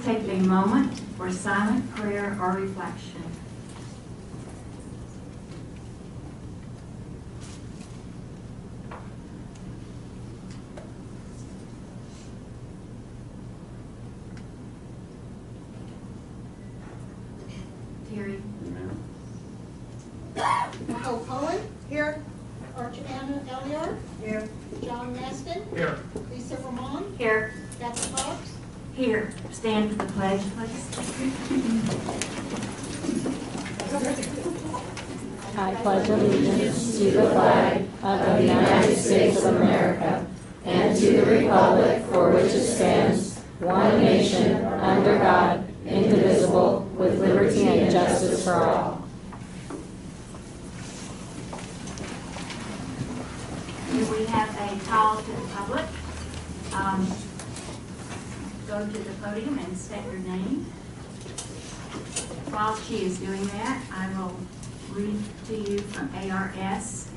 take a moment for silent prayer or reflection. Terry. Nicole Cohen. Here. Archana Eliar. Here. John Maston. Here. Lisa Ramon. Here. Kathy Fox. Here. Stand for the pledge, please. I pledge allegiance to the flag of the United States of America and to the republic for which it stands, one nation, under God, indivisible, with liberty and justice for all. We have a call to the public. Go to the podium and state your name. While she is doing that, I will read to you from ARS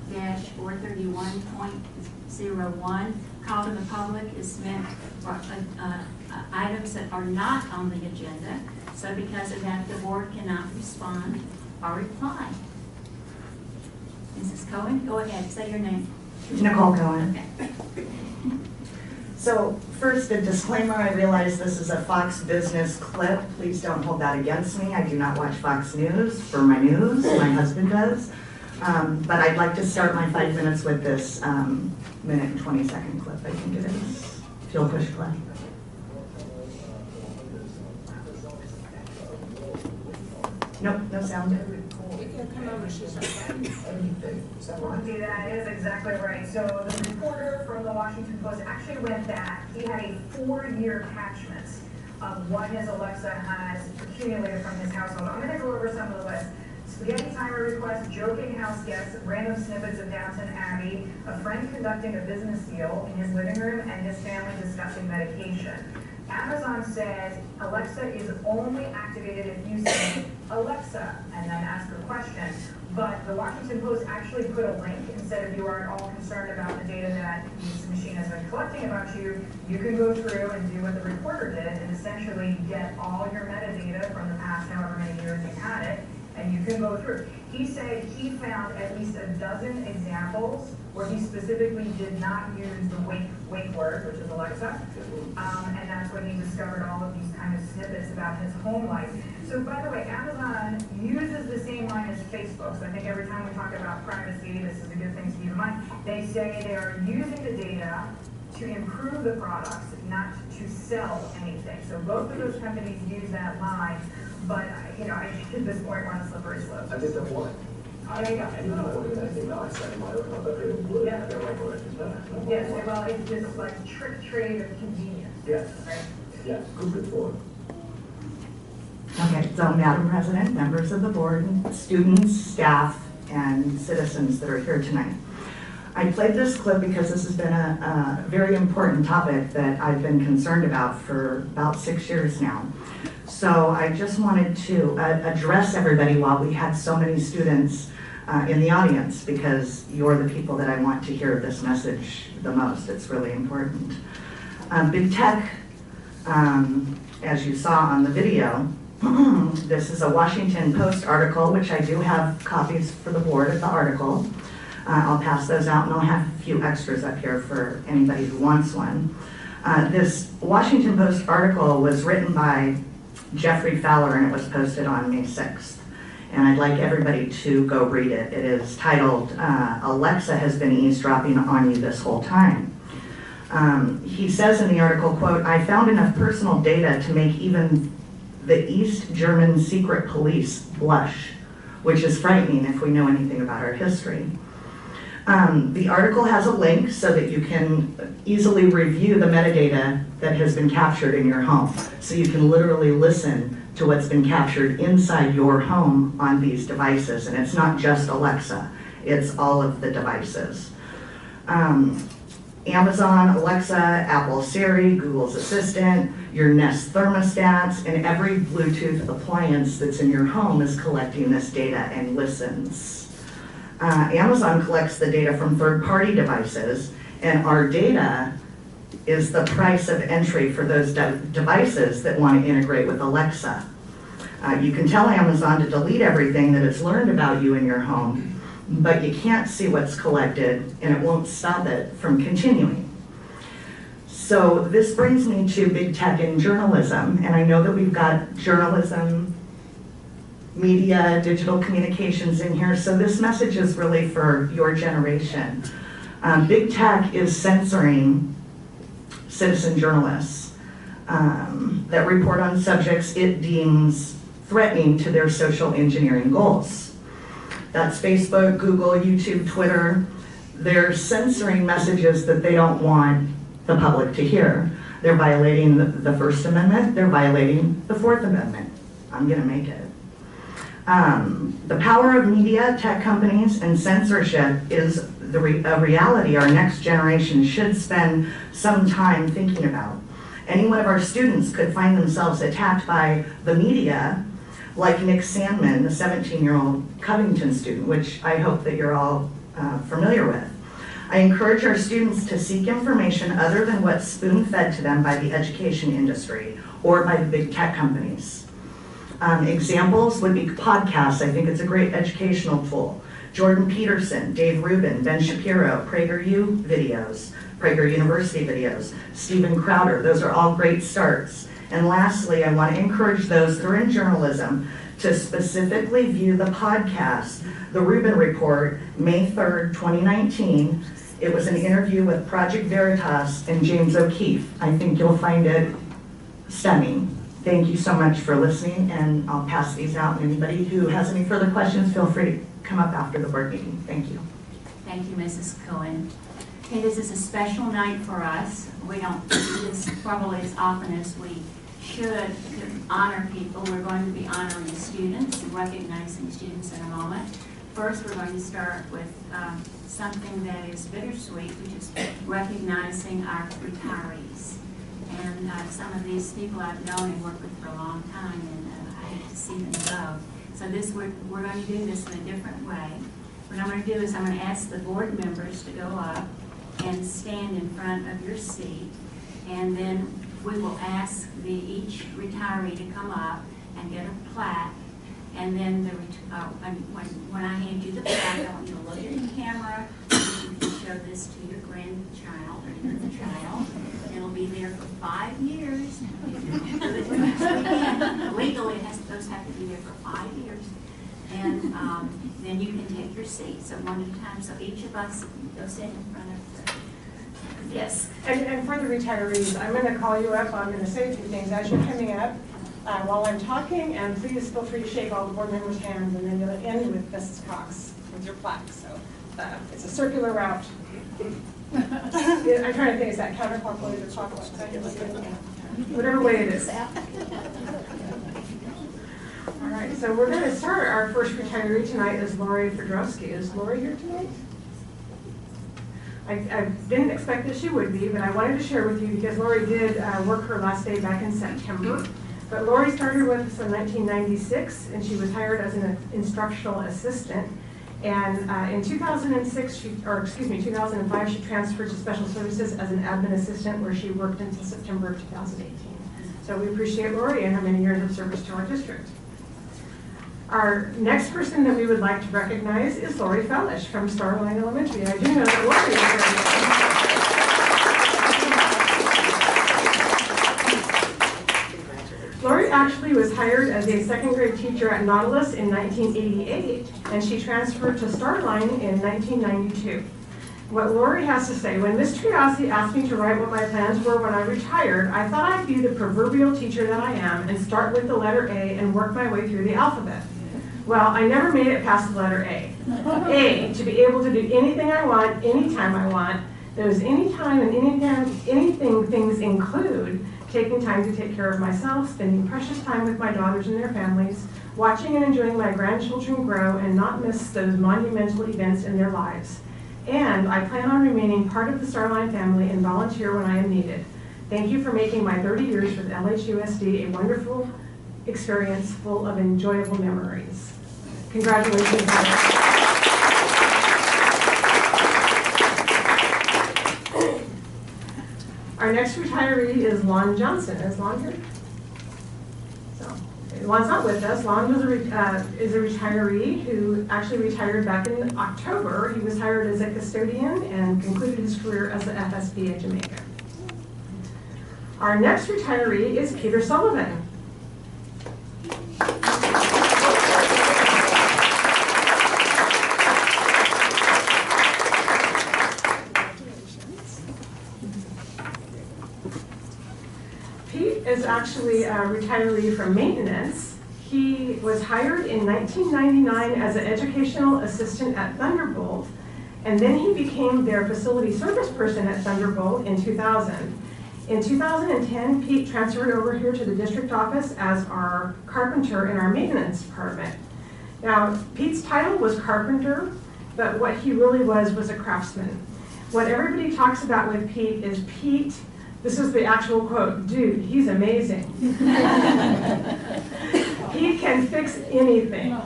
38-431.01. Call to the public is meant for items that are not on the agenda. So because of that, the board cannot respond or reply. Mrs. Cohen, go ahead, say your name. Nicole Cohen. Okay. So first, a disclaimer, I realize this is a Fox Business clip. Please don't hold that against me. I do not watch Fox News for my news. My husband does. But I'd like to start my 5 minutes with this minute and 20-second clip. I think it is. If you'll push play. Nope, no sound. Okay, that is exactly right. So the reporter from the Washington Post actually went back. He had a 4-year catchment of what his Alexa has accumulated from his household. I'm going to go over some of the list. Spaghetti timer requests, joking house guests, random snippets of Downton Abbey, a friend conducting a business deal in his living room, and his family discussing medication. Amazon says Alexa is only activated if you say Alexa and then ask a question. But the Washington Post actually put a link and said if you are at all concerned about the data that this machine has been collecting about you, you can go through and do what the reporter did and essentially get all your metadata from the past however many years you've had it, and you can go through. He said he found at least a dozen examples where he specifically did not use the wake word, which is Alexa, and that's when he discovered all of these kind of snippets about his home life. So by the way, Amazon uses the same line as Facebook, so I think every time we talk about privacy, this is a good thing to keep in mind. They say they are using the data to improve the products, not to sell anything. So both of those companies use that line, but you know, I think at this point we're on a slippery slope. I did that one. There you go. Yeah. Yes, well, it's just like trick trade of convenience. Yes. Right? Yes, good report. Okay, so Madam President, members of the board, students, staff, and citizens that are here tonight. I played this clip because this has been a very important topic that I've been concerned about for about 6 years now. So I just wanted to address everybody while we had so many students in the audience, because you're the people that I want to hear this message the most. It's really important. Big Tech, as you saw on the video, this is a Washington Post article, which I do have copies for the board of the article. I'll pass those out, and I'll have a few extras up here for anybody who wants one. This Washington Post article was written by Jeffrey Fowler, and it was posted on May 6th. And I'd like everybody to go read it. It is titled, Alexa has been eavesdropping on you this whole time. He says in the article, quote, I found enough personal data to make even the East German secret police blush, which is frightening if we know anything about our history. The article has a link so that you can easily review the metadata that has been captured in your home. So you can literally listen to what's been captured inside your home on these devices. And it's not just Alexa, it's all of the devices. Amazon, Alexa, Apple Siri, Google's Assistant, your Nest thermostats, and every Bluetooth appliance that's in your home is collecting this data and listens. Amazon collects the data from third-party devices, and our data is the price of entry for those devices that want to integrate with Alexa. You can tell Amazon to delete everything that it's learned about you in your home, but you can't see what's collected, and it won't stop it from continuing. So this brings me to big tech in journalism, and I know that we've got journalism, media, digital communications in here, so this message is really for your generation. Big tech is censoring citizen journalists that report on subjects it deems threatening to their social engineering goals. That's Facebook, Google, YouTube, Twitter. They're censoring messages that they don't want the public to hear. They're violating the First Amendment, they're violating the Fourth Amendment. I'm gonna make it. The power of media, tech companies, and censorship is a reality our next generation should spend some time thinking about. Any one of our students could find themselves attacked by the media, like Nick Sandman, the 17-year-old Covington student, which I hope that you're all familiar with. I encourage our students to seek information other than what's spoon-fed to them by the education industry or by the big tech companies. Examples would be podcasts. I think it's a great educational tool. Jordan Peterson, Dave Rubin, Ben Shapiro, PragerU videos, Prager University videos, Steven Crowder. Those are all great starts. And lastly, I want to encourage those that are in journalism to specifically view the podcast, The Rubin Report, May 3rd, 2019. It was an interview with Project Veritas and James O'Keefe. I think you'll find it stunning. Thank you so much for listening, and I'll pass these out. Anybody who has any further questions, feel free to come up after the board meeting. Thank you. Thank you, Mrs. Cohen. Okay, this is a special night for us. We don't do this probably as often as we should to honor people. We're going to be honoring the students and recognizing students in a moment. First, we're going to start with something that is bittersweet, which is recognizing our retirees. And some of these people I've known and worked with for a long time, and I hate to see them go. So we're going to do this in a different way. What I'm going to do is I'm going to ask the board members to go up and stand in front of your seat, and then we will ask each retiree to come up and get a plaque. And then when I hand you the plaque, I want you to look at the camera. You can show this to your grandchild or your child. It'll be there for 5 years. Legally, those have to be there for 5 years. And then you can take your seat. So one at a time. So each of us go sit in front of the... Yes. And for the retirees, I'm going to call you up. I'm going to say a few things as you're coming up while I'm talking. And please feel free to shake all the board members' hands. And then you'll end with Mrs. Cox with your plaque. So it's a circular route. I'm trying to think, is that counterclockwise or clockwise? Whatever way it is. All right, so we're going to start. Our first retiree tonight is Lori Fedorowski. Is Lori here tonight? I didn't expect that she would be, but I wanted to share with you because Lori did work her last day back in September. But Lori started with us in 1996, and she was hired as an instructional assistant. And in 2005, she transferred to special services as an admin assistant, where she worked until September of 2018. So we appreciate Lori and her many years of service to our district. Our next person that we would like to recognize is Lori Fellish from Starline Elementary. I do know that Lori is very Lori actually was hired as a second grade teacher at Nautilus in 1988, and she transferred to Starline in 1992. What Lori has to say: when Ms. Triossi asked me to write what my plans were when I retired, I thought I'd be the proverbial teacher that I am and start with the letter A and work my way through the alphabet. Well, I never made it past the letter A. A, to be able to do anything I want, anytime I want. Those anytime and anything things include taking time to take care of myself, spending precious time with my daughters and their families, watching and enjoying my grandchildren grow and not miss those monumental events in their lives. And I plan on remaining part of the Starline family and volunteer when I am needed. Thank you for making my 30 years with LHUSD a wonderful experience full of enjoyable memories. Congratulations. Our next retiree is Lon Johnson. Is Lon here? So, Lon's not with us. Lon was is a retiree who actually retired back in October. He was hired as a custodian and concluded his career as the FSP at Jamaica. Our next retiree is Peter Sullivan. Pete is actually a retiree from maintenance. He was hired in 1999 as an educational assistant at Thunderbolt, and then he became their facility service person at Thunderbolt in 2000. In 2010, Pete transferred over here to the district office as our carpenter in our maintenance department. Now, Pete's title was carpenter, but what he really was a craftsman. What everybody talks about with Pete is Pete, this is the actual quote, dude, he's amazing. He can fix anything.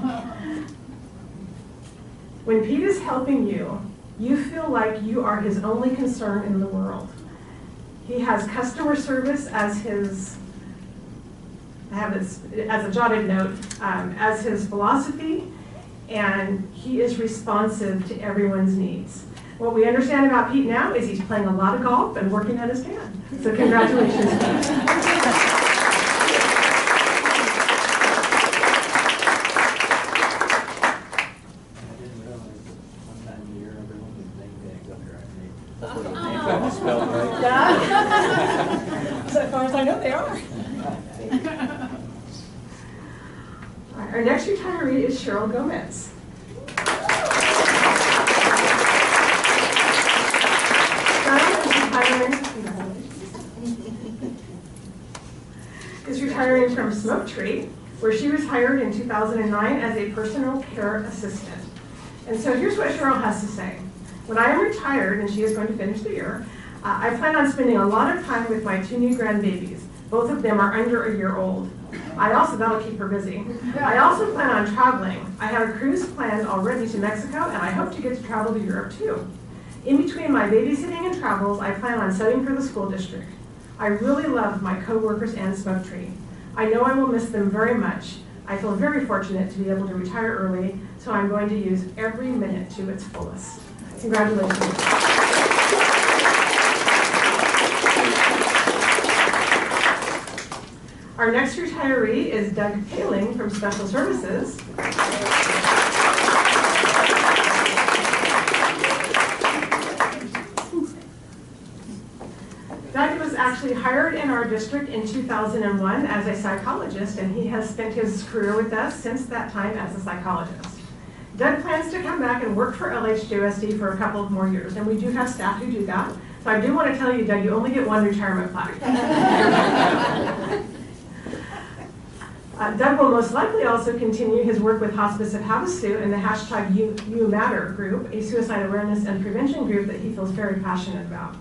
When Pete is helping you, you feel like you are his only concern in the world. He has customer service as his, I have this as a jotted note, as his philosophy, and he is responsive to everyone's needs. What we understand about Pete now is he's playing a lot of golf and working on his band. So congratulations, Pete. As far as I know, they are. Our next retiree is Cheryl Gomez. Is retiring from Smoke Tree, where she was hired in 2009 as a personal care assistant. And so here's what Cheryl has to say. When I am retired, and she is going to finish the year, I plan on spending a lot of time with my 2 new grandbabies. Both of them are under a year old. That'll keep her busy. I also plan on traveling. I have a cruise planned already to Mexico, and I hope to get to travel to Europe too. In between my babysitting and travels, I plan on studying for the school district. I really love my co-workers and Smoke Tree. I know I will miss them very much. I feel very fortunate to be able to retire early, so I'm going to use every minute to its fullest. Congratulations. Our next retiree is Doug Paling from Special Services. Doug was actually hired in our district in 2001 as a psychologist, and he has spent his career with us since that time as a psychologist. Doug plans to come back and work for LHUSD for a couple of more years, and we do have staff who do that. So I do want to tell you, Doug, you only get 1 retirement plaque. Doug will most likely also continue his work with Hospice of Havasu and the hashtag You Matter group, a suicide awareness and prevention group that he feels very passionate about.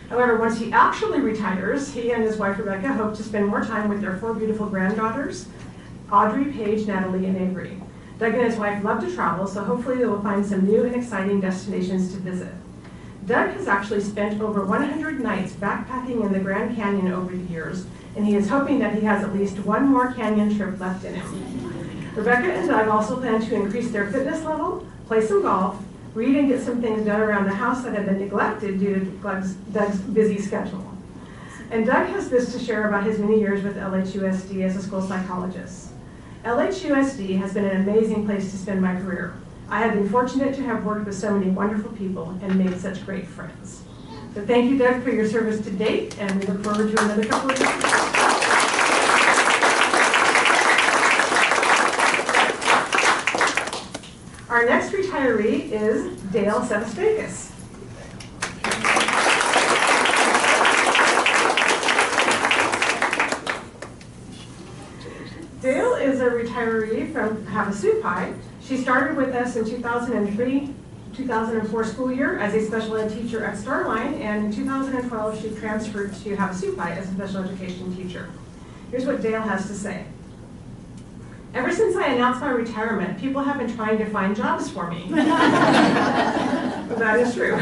However, once he actually retires, he and his wife Rebecca hope to spend more time with their 4 beautiful granddaughters, Audrey, Paige, Natalie, and Avery. Doug and his wife love to travel, so hopefully they will find some new and exciting destinations to visit. Doug has actually spent over 100 nights backpacking in the Grand Canyon over the years, and he is hoping that he has at least 1 more canyon trip left in him. Rebecca and Doug also plan to increase their fitness level, play some golf, read and get some things done around the house that have been neglected due to Doug's busy schedule. And Doug has this to share about his many years with LHUSD as a school psychologist. LHUSD has been an amazing place to spend my career. I have been fortunate to have worked with so many wonderful people and made such great friends. So thank you, Doug, for your service to date, and we look forward to another couple of years. Our next retiree is Dale Sevastakis. Dale is a retiree from Havasupai. She started with us in 2003-2004 school year as a special ed teacher at Starline, and in 2012 she transferred to Havasupai as a special education teacher. Here's what Dale has to say. Ever since I announced my retirement, people have been trying to find jobs for me. That is true.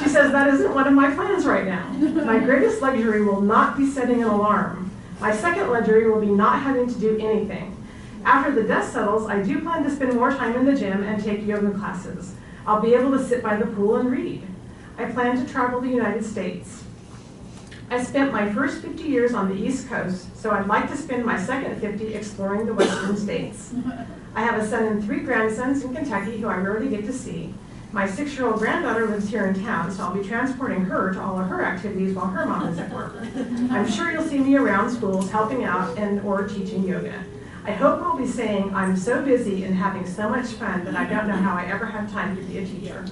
She says, that isn't one of my plans right now. My greatest luxury will not be setting an alarm. My second luxury will be not having to do anything. After the dust settles, I do plan to spend more time in the gym and take yoga classes. I'll be able to sit by the pool and read. I plan to travel the United States. I spent my first 50 years on the East Coast, so I'd like to spend my second 50 exploring the Western states. I have a son and 3 grandsons in Kentucky who I rarely get to see. My 6-year-old granddaughter lives here in town, so I'll be transporting her to all of her activities while her mom is at work. I'm sure you'll see me around schools helping out and or teaching yoga. I hope I'll be saying I'm so busy and having so much fun that I don't know how I ever have time to be a teacher.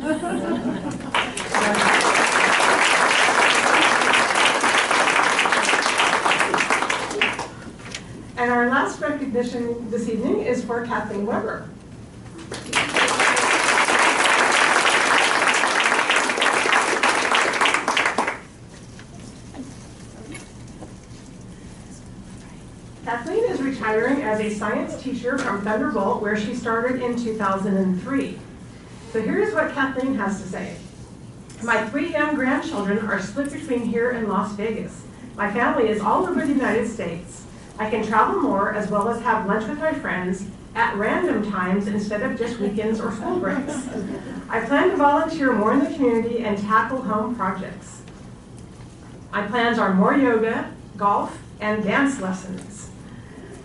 And our last recognition this evening is for Kathleen Weber. Kathleen is retiring as a science teacher from Thunderbolt, where she started in 2003. So here's what Kathleen has to say. My 3 young grandchildren are split between here and Las Vegas. My family is all over the United States. I can travel more as well as have lunch with my friends at random times instead of just weekends or school breaks. I plan to volunteer more in the community and tackle home projects. My plans are more yoga, golf, and dance lessons.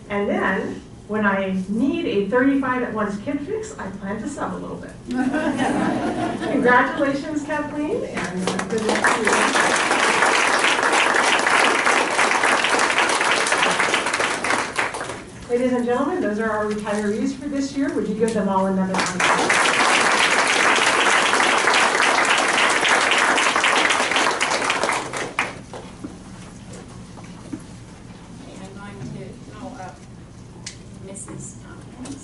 And then, when I need a 35 at once kid fix, I plan to sub a little bit. Congratulations, Kathleen, and good luck to you. Ladies and gentlemen, those are our retirees for this year. Would you give them all another round of applause? I'm going to call up Mrs. Tompkins.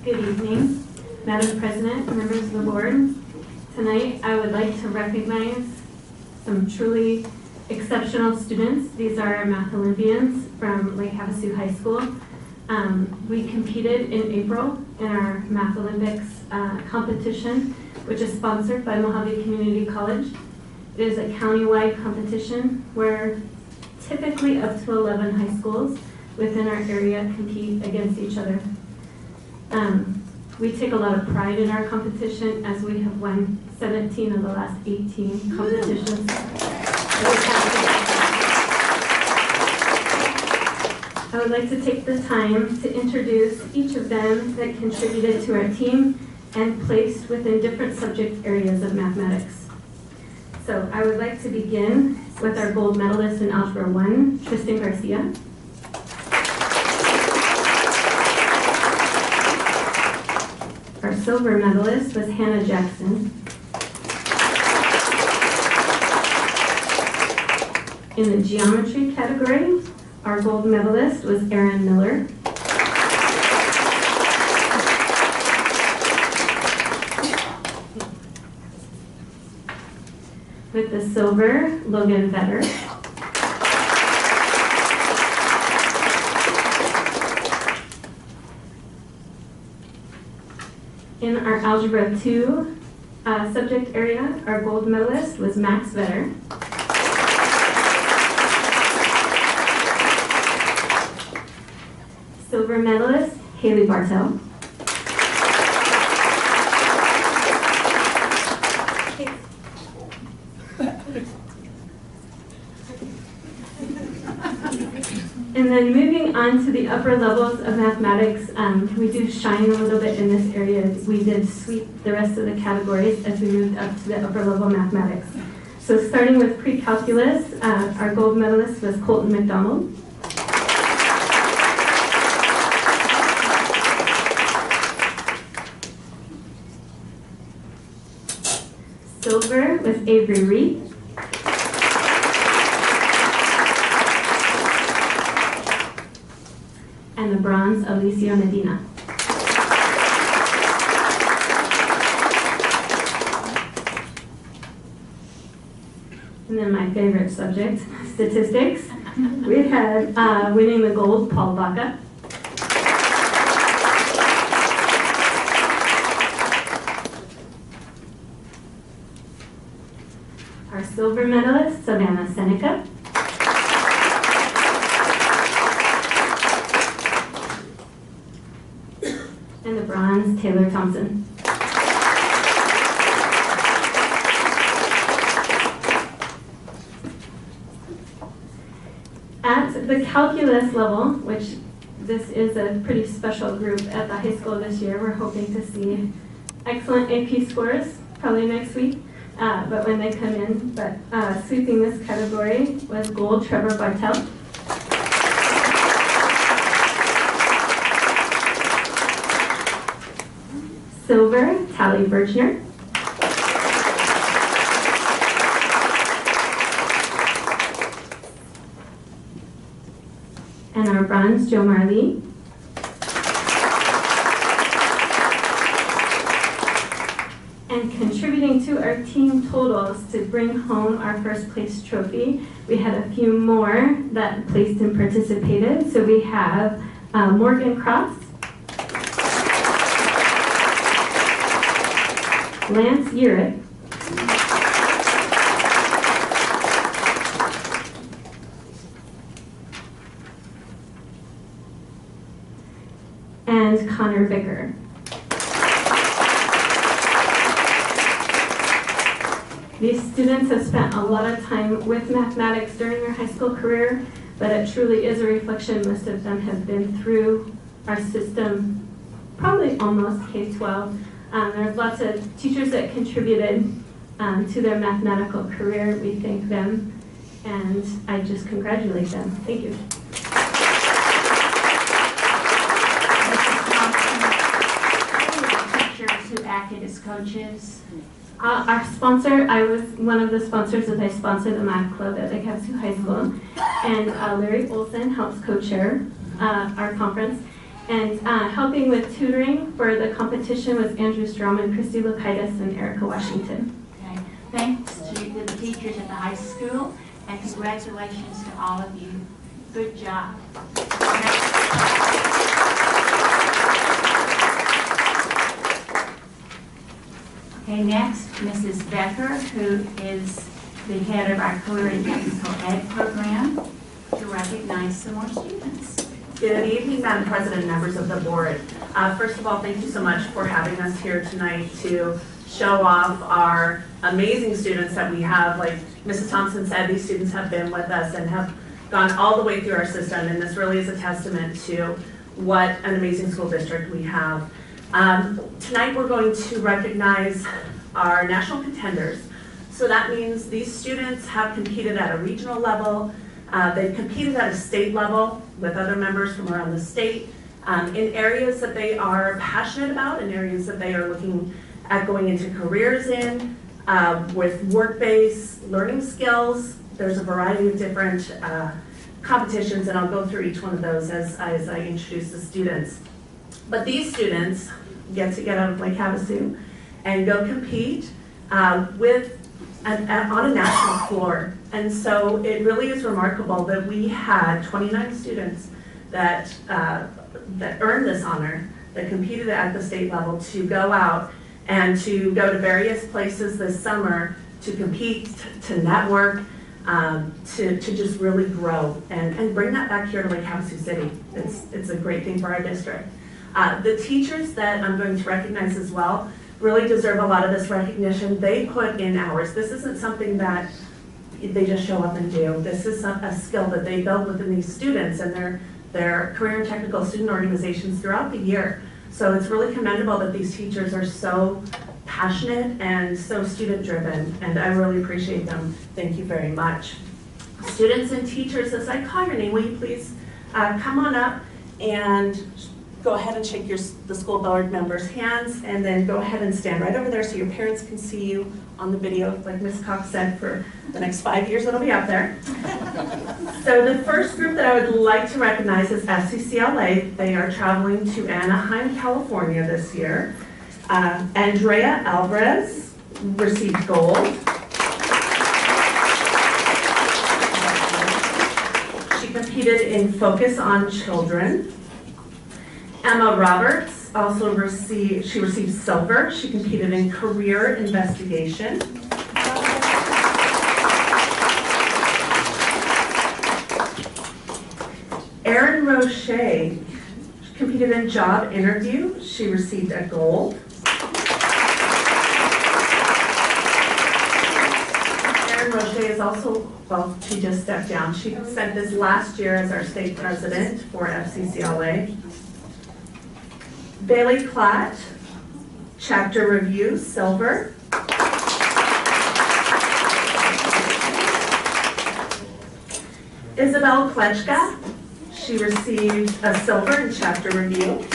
Good evening. Madam President, members of the board, tonight I would like to recognize some truly exceptional students. These are our Math Olympians from Lake Havasu High School. We competed in April in our Math Olympics competition, which is sponsored by Mojave Community College. It is a countywide competition where typically up to 11 high schools within our area compete against each other. We take a lot of pride in our competition as we have won 17 of the last 18 competitions. I would like to take the time to introduce each of them that contributed to our team and placed within different subject areas of mathematics. So I would like to begin with our gold medalist in Algebra 1, Tristan Garcia. Our silver medalist was Hannah Jackson. In the geometry category, our gold medalist was Erin Miller. With the silver, Logan Vetter. In our Algebra 2 subject area, our gold medalist was Max Vetter. Silver medalist, Haley Bartel. And then moving on to the upper levels of mathematics, we do shine a little bit in this area. We did sweep the rest of the categories as we moved up to the upper level mathematics. So starting with pre-calculus, our gold medalist was Colton McDonald. Silver was Avery Reed. And the bronze, Alicia Medina. And then my favorite subject, statistics. We had winning the gold, Paul Baca. Our silver medalist, Savannah Seneca. And the bronze, Taylor Thompson. At the calculus level, which this is a pretty special group at the high school this year, we're hoping to see excellent AP scores probably next week, but when they come in. But sweeping this category was gold, Trevor Bartel. Silver, Tally Birchner. And our bronze, Joe Marley. And contributing to our team totals to bring home our first place trophy, we had a few more that placed and participated. So we have Morgan Cross, Lance Urick, and Connor Vicker. These students have spent a lot of time with mathematics during their high school career, but it truly is a reflection. Most of them have been through our system, probably almost K-12. There's lots of teachers that contributed to their mathematical career. We thank them, and I just congratulate them. Thank you. Teachers who acted as coaches. Our sponsor, I was one of the sponsors that I sponsored the math club at Lake Havasu High School, and Larry Olson helps co-chair our conference. And helping with tutoring for the competition was Andrew Strawman, Christy Lokaitis, and Erica Washington. Okay. Thanks to the teachers at the high school, and congratulations to all of you. Good job. Okay, next, Mrs. Becker, who is the head of our Career and Technical Ed program, to recognize some more students. Good evening, Madam President and members of the board. First of all, thank you so much for having us here tonight to show off our amazing students that we have. Like Mrs. Thompson said, these students have been with us and have gone all the way through our system, and this really is a testament to what an amazing school district we have. Tonight we're going to recognize our national contenders. So that means these students have competed at a regional level, they've competed at a state level with other members from around the state in areas that they are passionate about, in areas that they are looking at going into careers in, with work-based learning skills. There's a variety of different competitions, and I'll go through each one of those as I introduce the students. But these students get to get out of Lake Havasu and go compete on a national floor. And so it really is remarkable that we had 29 students that earned this honor, that competed at the state level, to go out and to go to various places this summer to compete, to network, to just really grow and bring that back here to Lake Havasu City. It's a great thing for our district. The teachers that I'm going to recognize as well really deserve a lot of this recognition. They put in hours. This isn't something that they just show up and do. This is a skill that they build within these students and their career and technical student organizations throughout the year. So it's really commendable that these teachers are so passionate and so student driven, and I really appreciate them. Thank you very much. Students and teachers, as I call your name, will you please come on up and go ahead and shake the school board members' hands, and then go ahead and stand right over there so your parents can see you on the video, like Ms. Cox said, for the next 5 years it'll be up there. So the first group that I would like to recognize is FCCLA. They are traveling to Anaheim, California this year. Andrea Alvarez received gold. competed in Focus on Children. Emma Roberts also received silver. She competed in Career Investigation. Erin Roche competed in Job Interview. She received a gold. Erin Roche is also, well, she just stepped down. She spent this last year as our state president for FCCLA. Bailey Klatt, Chapter Review, silver. Isabel Klechka, she received a silver in Chapter Review.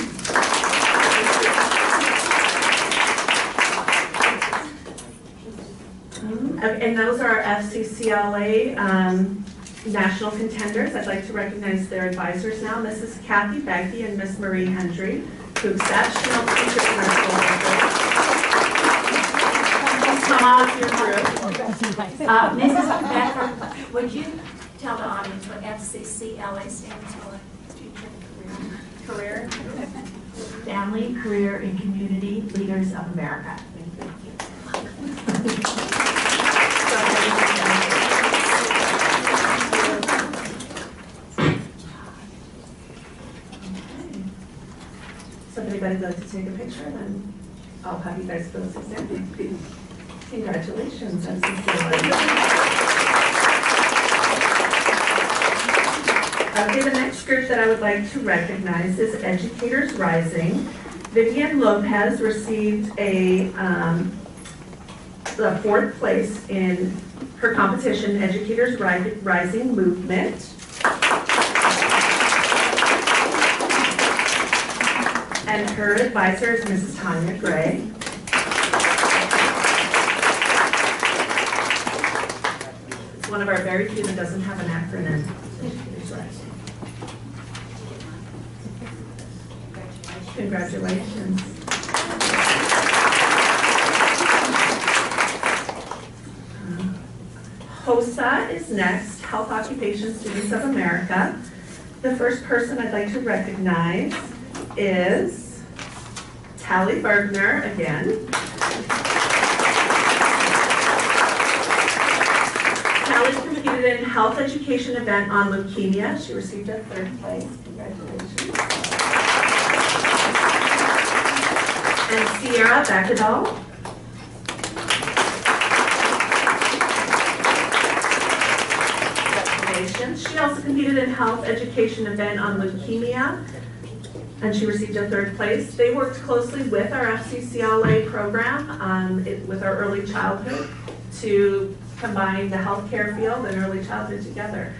And those are our FCCLA national contenders. I'd like to recognize their advisors now, Mrs. Kathy Becky and Miss Marie Hendry, two exceptional teachers in our school district. Come on to your group. Mrs. Becker, would you tell the audience what FCCLA stands for? Career? Family, Career, and Community Leaders of America. So if anybody'd like to take a picture, then I'll have you guys fill this exam. Congratulations, Okay, the next group that I would like to recognize is Educators Rising. Vivian Lopez received the 4th place in her competition, Educators Rising Movement. And her advisor is Mrs. Tanya Gray. It's one of our very few that doesn't have an acronym. Educators Rising. Congratulations. HOSA is next, Health Occupation Students of America. The first person I'd like to recognize is Tally Bergner again. Tally competed in Health Education Event on Leukemia. She received a 3rd place. Congratulations. And Sierra Beckadal. Congratulations. She also competed in Health Education Event on Leukemia, and she received a 3rd place. They worked closely with our FCCLA program, with our early childhood, to combine the healthcare field and early childhood together.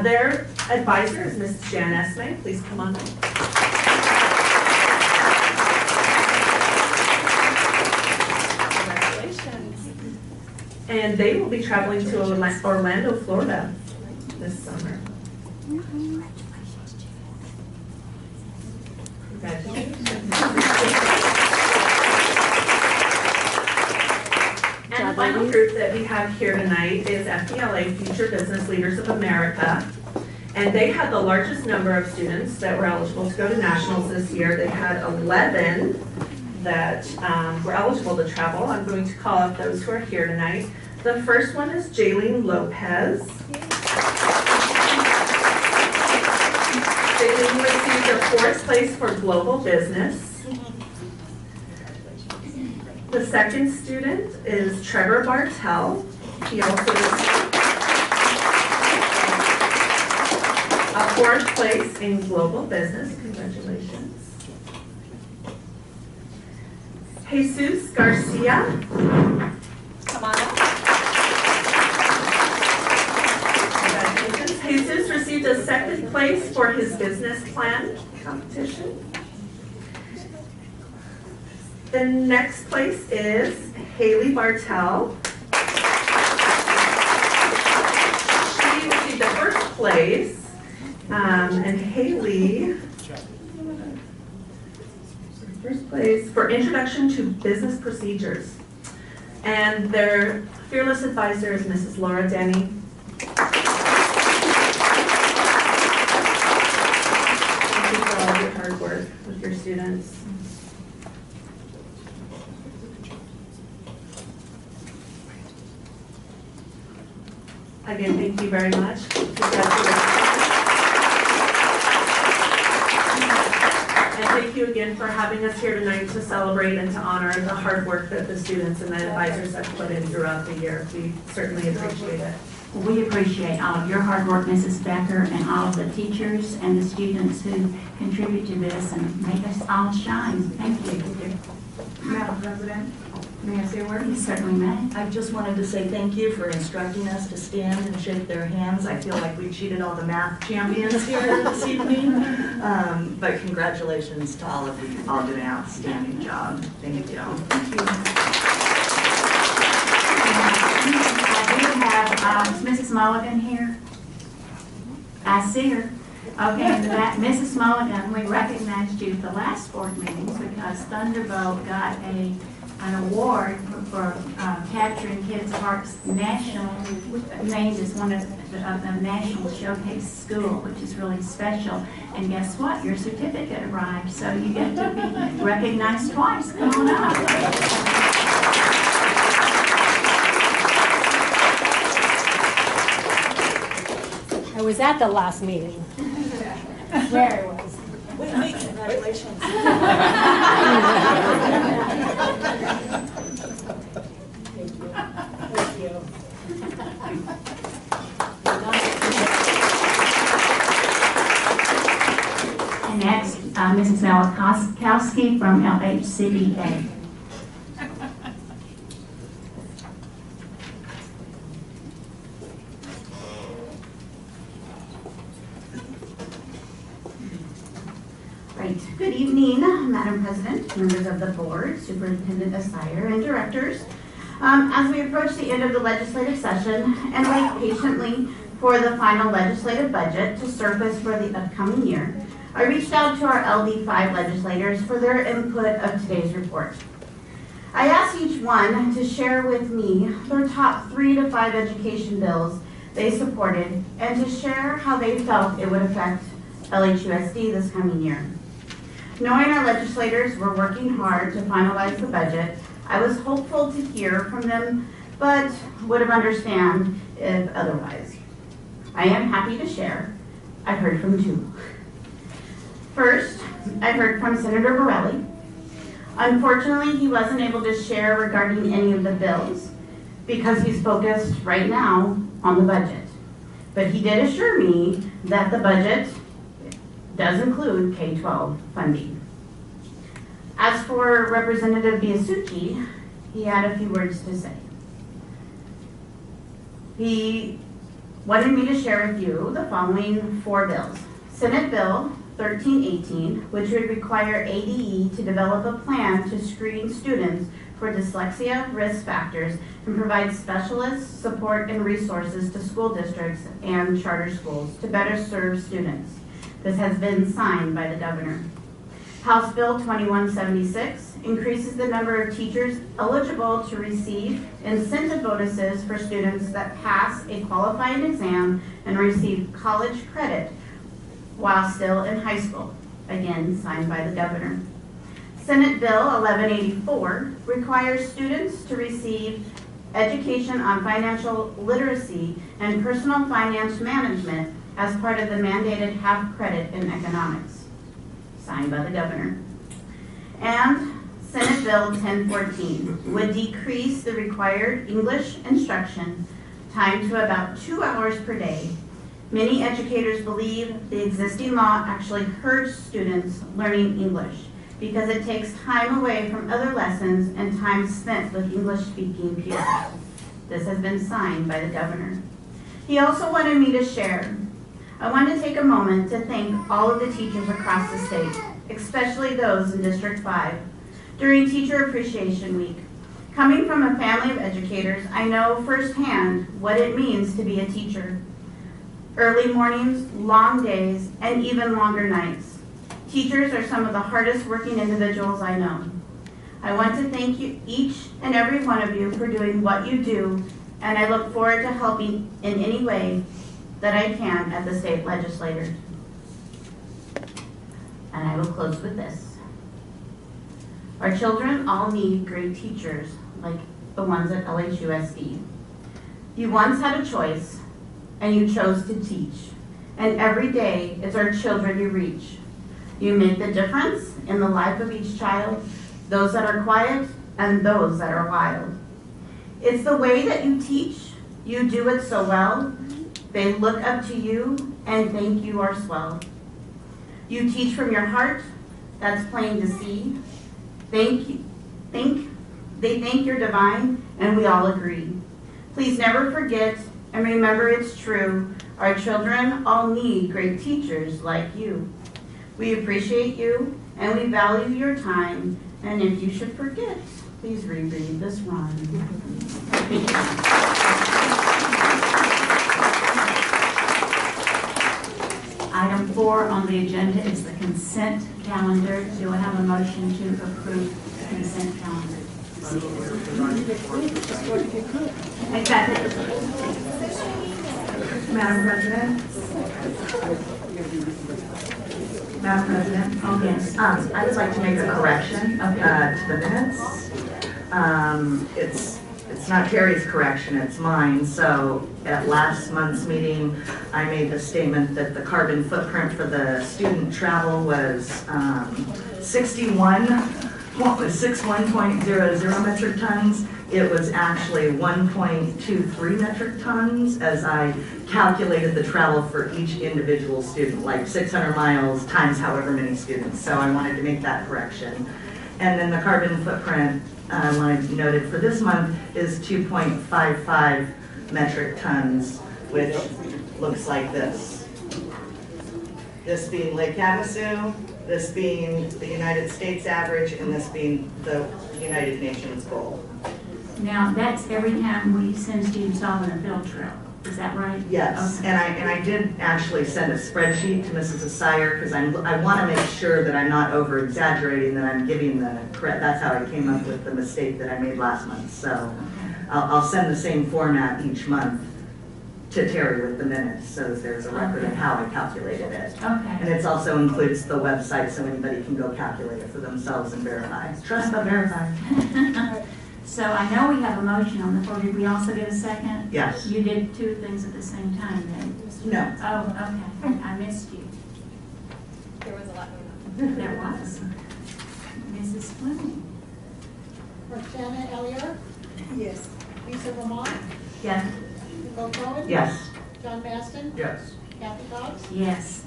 Their advisor is Mrs. Jan Esme. Please come on up. And they will be traveling to Orlando, Florida this summer. Congratulations. And the final group that we have here tonight is FBLA, Future Business Leaders of America. And they had the largest number of students that were eligible to go to nationals this year. They had 11 that were eligible to travel. I'm going to call out those who are here tonight. The first one is Jaylene Lopez. Jaylene received a 4th place for Global Business. The second student is Trevor Bartel. He also received a 4th place in Global Business. Congratulations. Jesus Garcia. Come on up. Congratulations. Jesus received a 2nd place for his business plan competition. The next place is Haley Bartel. She received the 1st place, and Haley, 1st place for Introduction to Business Procedures. And their fearless advisor is Mrs. Laura Denny. students. Again, thank you very much. And thank you again for having us here tonight to celebrate and to honor the hard work that the students and the advisors have put in throughout the year. We certainly appreciate it. We appreciate all of your hard work, Mrs. Becker, and all of the teachers and the students who contribute to this and make us all shine. Thank you. Madam President, may I say a word? You certainly may. I just wanted to say thank you for instructing us to stand and shake their hands. I feel like we cheated all the math champions here this evening. But congratulations to all of you. You all did an outstanding job. Thank you. I do have, is Mrs. Mulligan here? I see her. Okay, in the back, Mrs. Mulligan, we recognized you at the last board meetings because Thunderbolt got an award for capturing kids' hearts national, named as one of the National Showcase School, which is really special. And guess what? Your certificate arrived, so you get to be recognized twice. Come on up. I was at the last meeting. Where I was. Wait, congratulations. Thank you. And next, Mrs. Malakowski from LHCBA. Good evening, Madam President, members of the board, Superintendent Assire, and directors. As we approach the end of the legislative session and wait patiently for the final legislative budget to surface for the upcoming year, I reached out to our LD5 legislators for their input of today's report. I asked each one to share with me their top 3 to 5 education bills they supported and to share how they felt it would affect LHUSD this coming year. Knowing our legislators were working hard to finalize the budget, I was hopeful to hear from them, but would have understood if otherwise. I am happy to share. I've heard from 2. First, I heard from Senator Borelli. Unfortunately, he wasn't able to share regarding any of the bills because he's focused right now on the budget. But he did assure me that the budget does include K-12 funding. As for Representative Biasucci, he had a few words to say. He wanted me to share with you the following 4 bills. Senate Bill 1318, which would require ADE to develop a plan to screen students for dyslexia risk factors and provide specialist support and resources to school districts and charter schools to better serve students. This has been signed by the governor. House Bill 2176 increases the number of teachers eligible to receive incentive bonuses for students that pass a qualifying exam and receive college credit while still in high school, again signed by the governor. Senate Bill 1184 requires students to receive education on financial literacy and personal finance management as part of the mandated half credit in economics, signed by the governor. And Senate Bill 1014 would decrease the required English instruction time to about 2 hours per day. Many educators believe the existing law actually hurts students learning English because it takes time away from other lessons and time spent with English-speaking peers. This has been signed by the governor. He also wanted me to share. I want to take a moment to thank all of the teachers across the state, especially those in District 5, during Teacher Appreciation Week. Coming from a family of educators, I know firsthand what it means to be a teacher. Early mornings, long days, and even longer nights. Teachers are some of the hardest working individuals I know. I want to thank you, each and every one of you, for doing what you do, and I look forward to helping in any way that I can at the state legislature. And I will close with this. Our children all need great teachers like the ones at LHUSD. You once had a choice, and you chose to teach. And every day, it's our children you reach. You make the difference in the life of each child, those that are quiet and those that are wild. It's the way that you teach. You do it so well. They look up to you and think you are swell. You teach from your heart, that's plain to see. They think you're divine, and we all agree. Please never forget and remember it's true. Our children all need great teachers like you. We appreciate you and we value your time. And if you should forget, please reread this rhyme. Thank you. Item 4 on the agenda is the consent calendar. Do I have a motion to approve the consent calendar? Madam President? Madam President? Oh, yes. I would like to make a correction to the minutes. It's not Terry's correction, it's mine. So at last month's meeting, I made the statement that the carbon footprint for the student travel was 61.00 metric tons. It was actually 1.23 metric tons as I calculated the travel for each individual student, like 600 miles times however many students. So I wanted to make that correction. And then the carbon footprint noted for this month is 2.55 metric tons, which looks like this. This being Lake Havasu, this being the United States average, and this being the United Nations goal. Now, that's every time we send students off on a field trip. Is that right? Yes, Okay. and I did actually send a spreadsheet to Mrs. Assire because I want to make sure that I'm not over exaggerating, that I'm giving the correct. That's how I came up with the mistake that I made last month. So I'll send the same format each month to Terry with the minutes, so that there's a record of how I calculated it. Okay. And it also includes the website so anybody can go calculate it for themselves and verify. Trust but verify. So I know we have a motion on the floor. Did we also get a second? Yes. You did two things at the same time then? No. Oh, okay. I missed you. There was a lot going on. There was. Mrs. Fleming? Roxana Elliott, Yes. Lisa Vermont, Yes. Nicole Cohen. Yes. John Maston, Yes. Kathy Cox. Yes.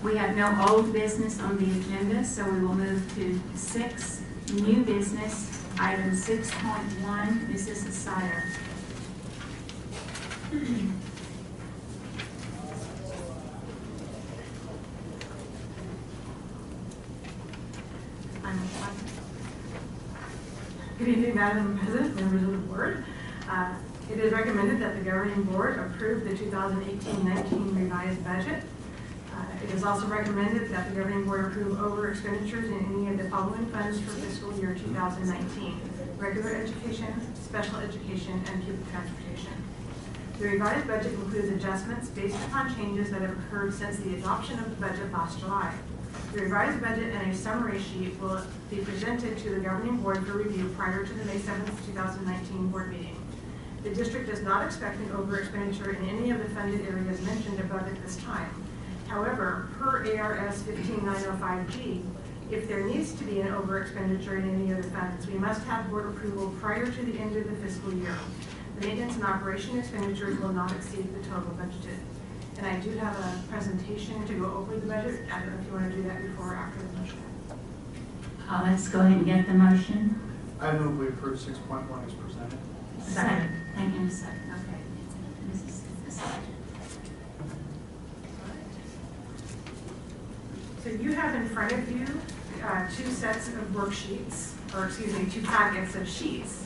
We have no old business on the agenda, so we will move to 6, new business. Item 6.1, Mrs. Assire. Good evening, Madam President, members of the board. It is recommended that the governing board approve the 2018-19 revised budget. It is also recommended that the governing board approve over expenditures in any of the following funds for fiscal year 2019: regular education, special education, and pupil transportation. The revised budget includes adjustments based upon changes that have occurred since the adoption of the budget last July. The revised budget and a summary sheet will be presented to the governing board for review prior to the May 7th, 2019 board meeting. The district does not expect an over expenditure in any of the funded areas mentioned above at this time. However, per ARS 15905G, if there needs to be an over expenditure in any of the funds, we must have board approval prior to the end of the fiscal year. The maintenance and operation expenditures will not exceed the total budgeted. And I do have a presentation to go over the budget. I don't know if you want to do that before or after the motion. Let's go ahead and get the motion. I move we approve 6.1 as presented. Second. Thank you, second. Okay. Mrs. Assire. So you have in front of you two sets of worksheets, or excuse me, two packets of sheets.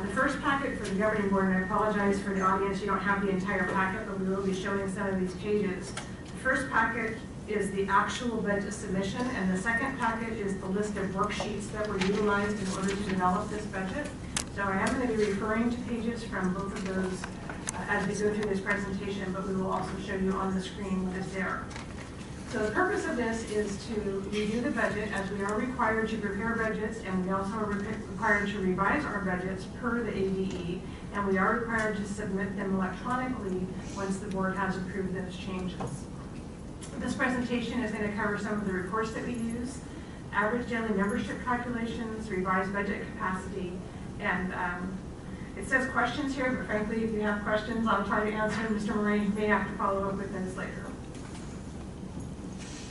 The first packet for the governing board, and I apologize for the audience, you don't have the entire packet, but we will be showing some of these pages. The first packet is the actual budget submission, and the second packet is the list of worksheets that were utilized in order to develop this budget. So I am going to be referring to pages from both of those as we go through this presentation, but we will also show you on the screen what is there. So the purpose of this is to review the budget, as we are required to prepare budgets, and we also are required to revise our budgets per the ADE, and we are required to submit them electronically once the board has approved those changes. This presentation is going to cover some of the reports that we use, average daily membership calculations, revised budget capacity, and it says questions here, but frankly, if you have questions, I'll try to answer. Mr. Murray may have to follow up with those later.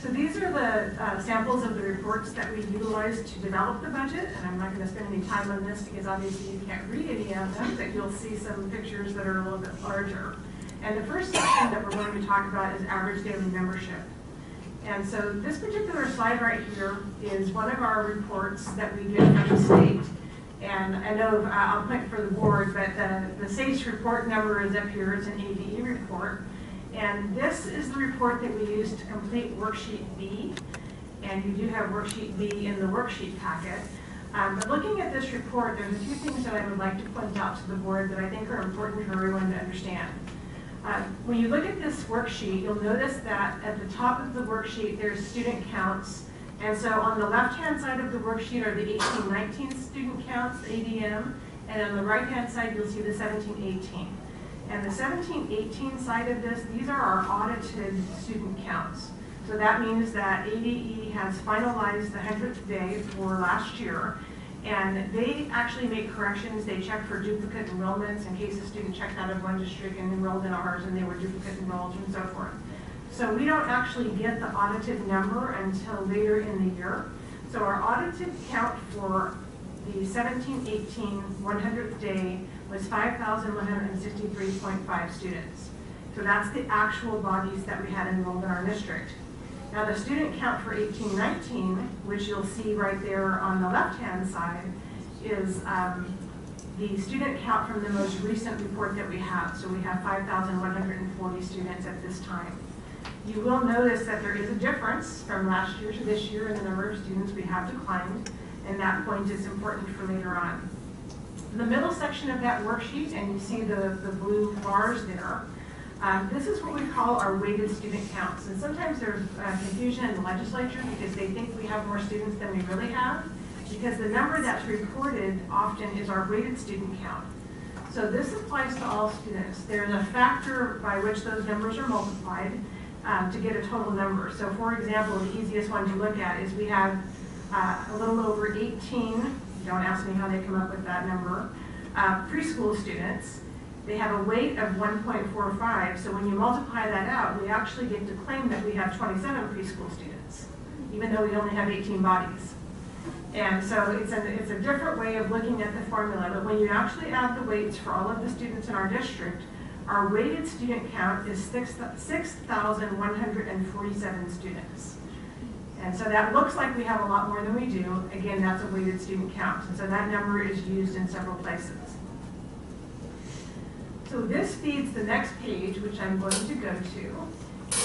So these are the samples of the reports that we utilized to develop the budget, and I'm not going to spend any time on this because obviously you can't read any of them, but you'll see some pictures that are a little bit larger. And the first section that we're going to talk about is average daily membership. And so this particular slide right here is one of our reports that we get from the state. And I know I'll point for the board, but the SACE report number is up here. It's an ADE report. And this is the report that we use to complete worksheet B. And you do have worksheet B in the worksheet packet. But looking at this report, there's a few things that I would like to point out to the board that I think are important for everyone to understand. When you look at this worksheet, you'll notice that at the top of the worksheet, there's student counts. And so on the left-hand side of the worksheet are the 18-19 student counts, ADM, and on the right-hand side, you'll see the 17-18. And the 17-18 side of this, these are our audited student counts. So that means that ADE has finalized the 100th day for last year, and they actually make corrections. They check for duplicate enrollments in case a student checked out of one district and enrolled in ours and they were duplicate enrolled and so forth. So we don't actually get the audited number until later in the year. So our audited count for the 17-18 100th day was 5,163.5 students. So that's the actual bodies that we had enrolled in our district. Now the student count for 18-19, which you'll see right there on the left-hand side, is the student count from the most recent report that we have. So we have 5,140 students at this time. You will notice that there is a difference from last year to this year in the number of students we have declined, and that point is important for later on. The middle section of that worksheet, and you see the blue bars there, this is what we call our weighted student counts. And sometimes there's confusion in the legislature because they think we have more students than we really have, because the number that's reported often is our weighted student count. So this applies to all students. There's a factor by which those numbers are multiplied to get a total number. So for example, the easiest one to look at is we have a little over 18, don't ask me how they come up with that number, preschool students. They have a weight of 1.45, so when you multiply that out, we actually get to claim that we have 27 preschool students, even though we only have 18 bodies. And so it's a different way of looking at the formula, but when you actually add the weights for all of the students in our district, our weighted student count is 6,147 students. And so that looks like we have a lot more than we do. Again, that's a weighted student count. And so that number is used in several places. So this feeds the next page, which I'm going to go to.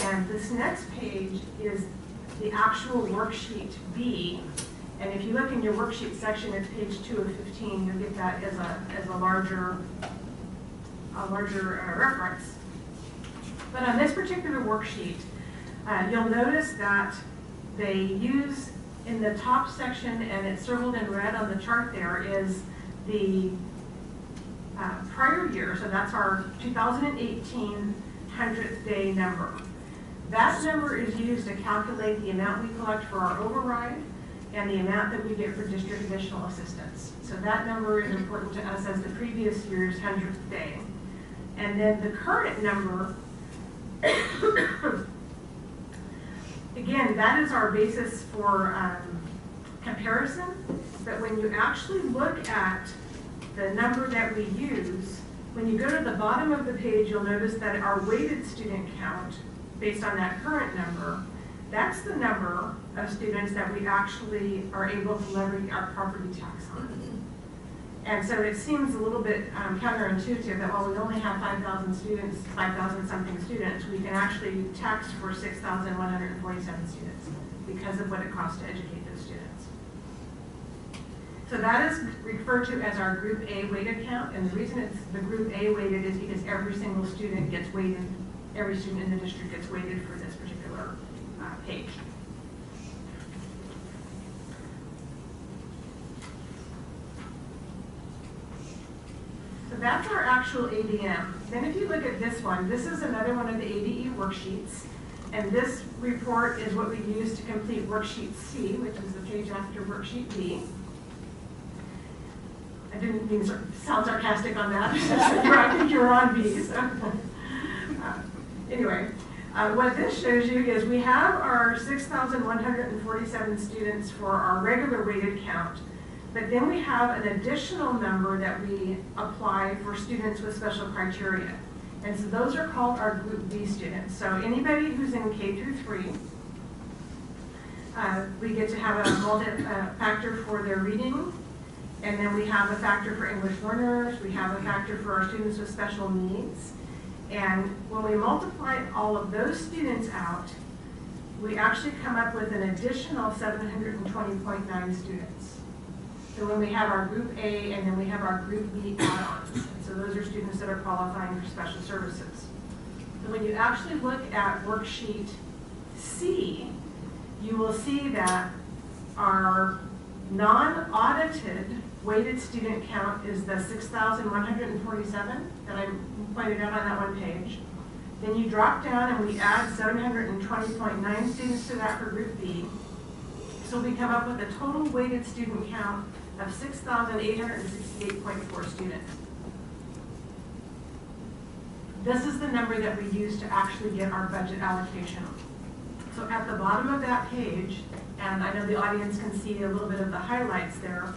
And this next page is the actual worksheet B. And if you look in your worksheet section, it's page 2 of 15. You'll get that as a larger reference. But on this particular worksheet, you'll notice that they use in the top section, and it's circled in red on the chart there, is the prior year. So that's our 2018 100th day number. That number is used to calculate the amount we collect for our override and the amount that we get for district additional assistance. So that number is important to us as the previous year's 100th day. And then the current number, again, that is our basis for comparison. But when you actually look at the number that we use, when you go to the bottom of the page, you'll notice that our weighted student count, based on that current number, that's the number of students that we actually are able to levy our property tax on. And so it seems a little bit counterintuitive that while we only have 5,000 students, 5,000 something students, we can actually tax for 6,147 students because of what it costs to educate those students. So that is referred to as our Group A weighted count, and the reason it's the Group A weighted is because every single student gets weighted, every student in the district gets weighted for this particular page. So that's our actual ADM. Then if you look at this one, this is another one of the ADE worksheets. And this report is what we use to complete worksheet C, which is the page after worksheet B. I didn't mean to sound sarcastic on that. I think you were on B. So. Anyway, what this shows you is we have our 6,147 students for our regular weighted count, but then we have an additional number that we apply for students with special criteria. And so those are called our Group B students. So anybody who's in K through 3, we get to have a factor for their reading, and then we have a factor for English learners, we have a factor for our students with special needs. And when we multiply all of those students out, we actually come up with an additional 720.9 students. So when we have our Group A and then we have our Group B add-ons. So those are students that are qualifying for special services. So when you actually look at worksheet C, you will see that our non-audited weighted student count is the 6,147 that I pointed out on that one page. Then you drop down and we add 720.9 students to that for Group B. So we come up with a total weighted student count of 6,868.4 students. This is the number that we use to actually get our budget allocation. So at the bottom of that page, and I know the audience can see a little bit of the highlights there,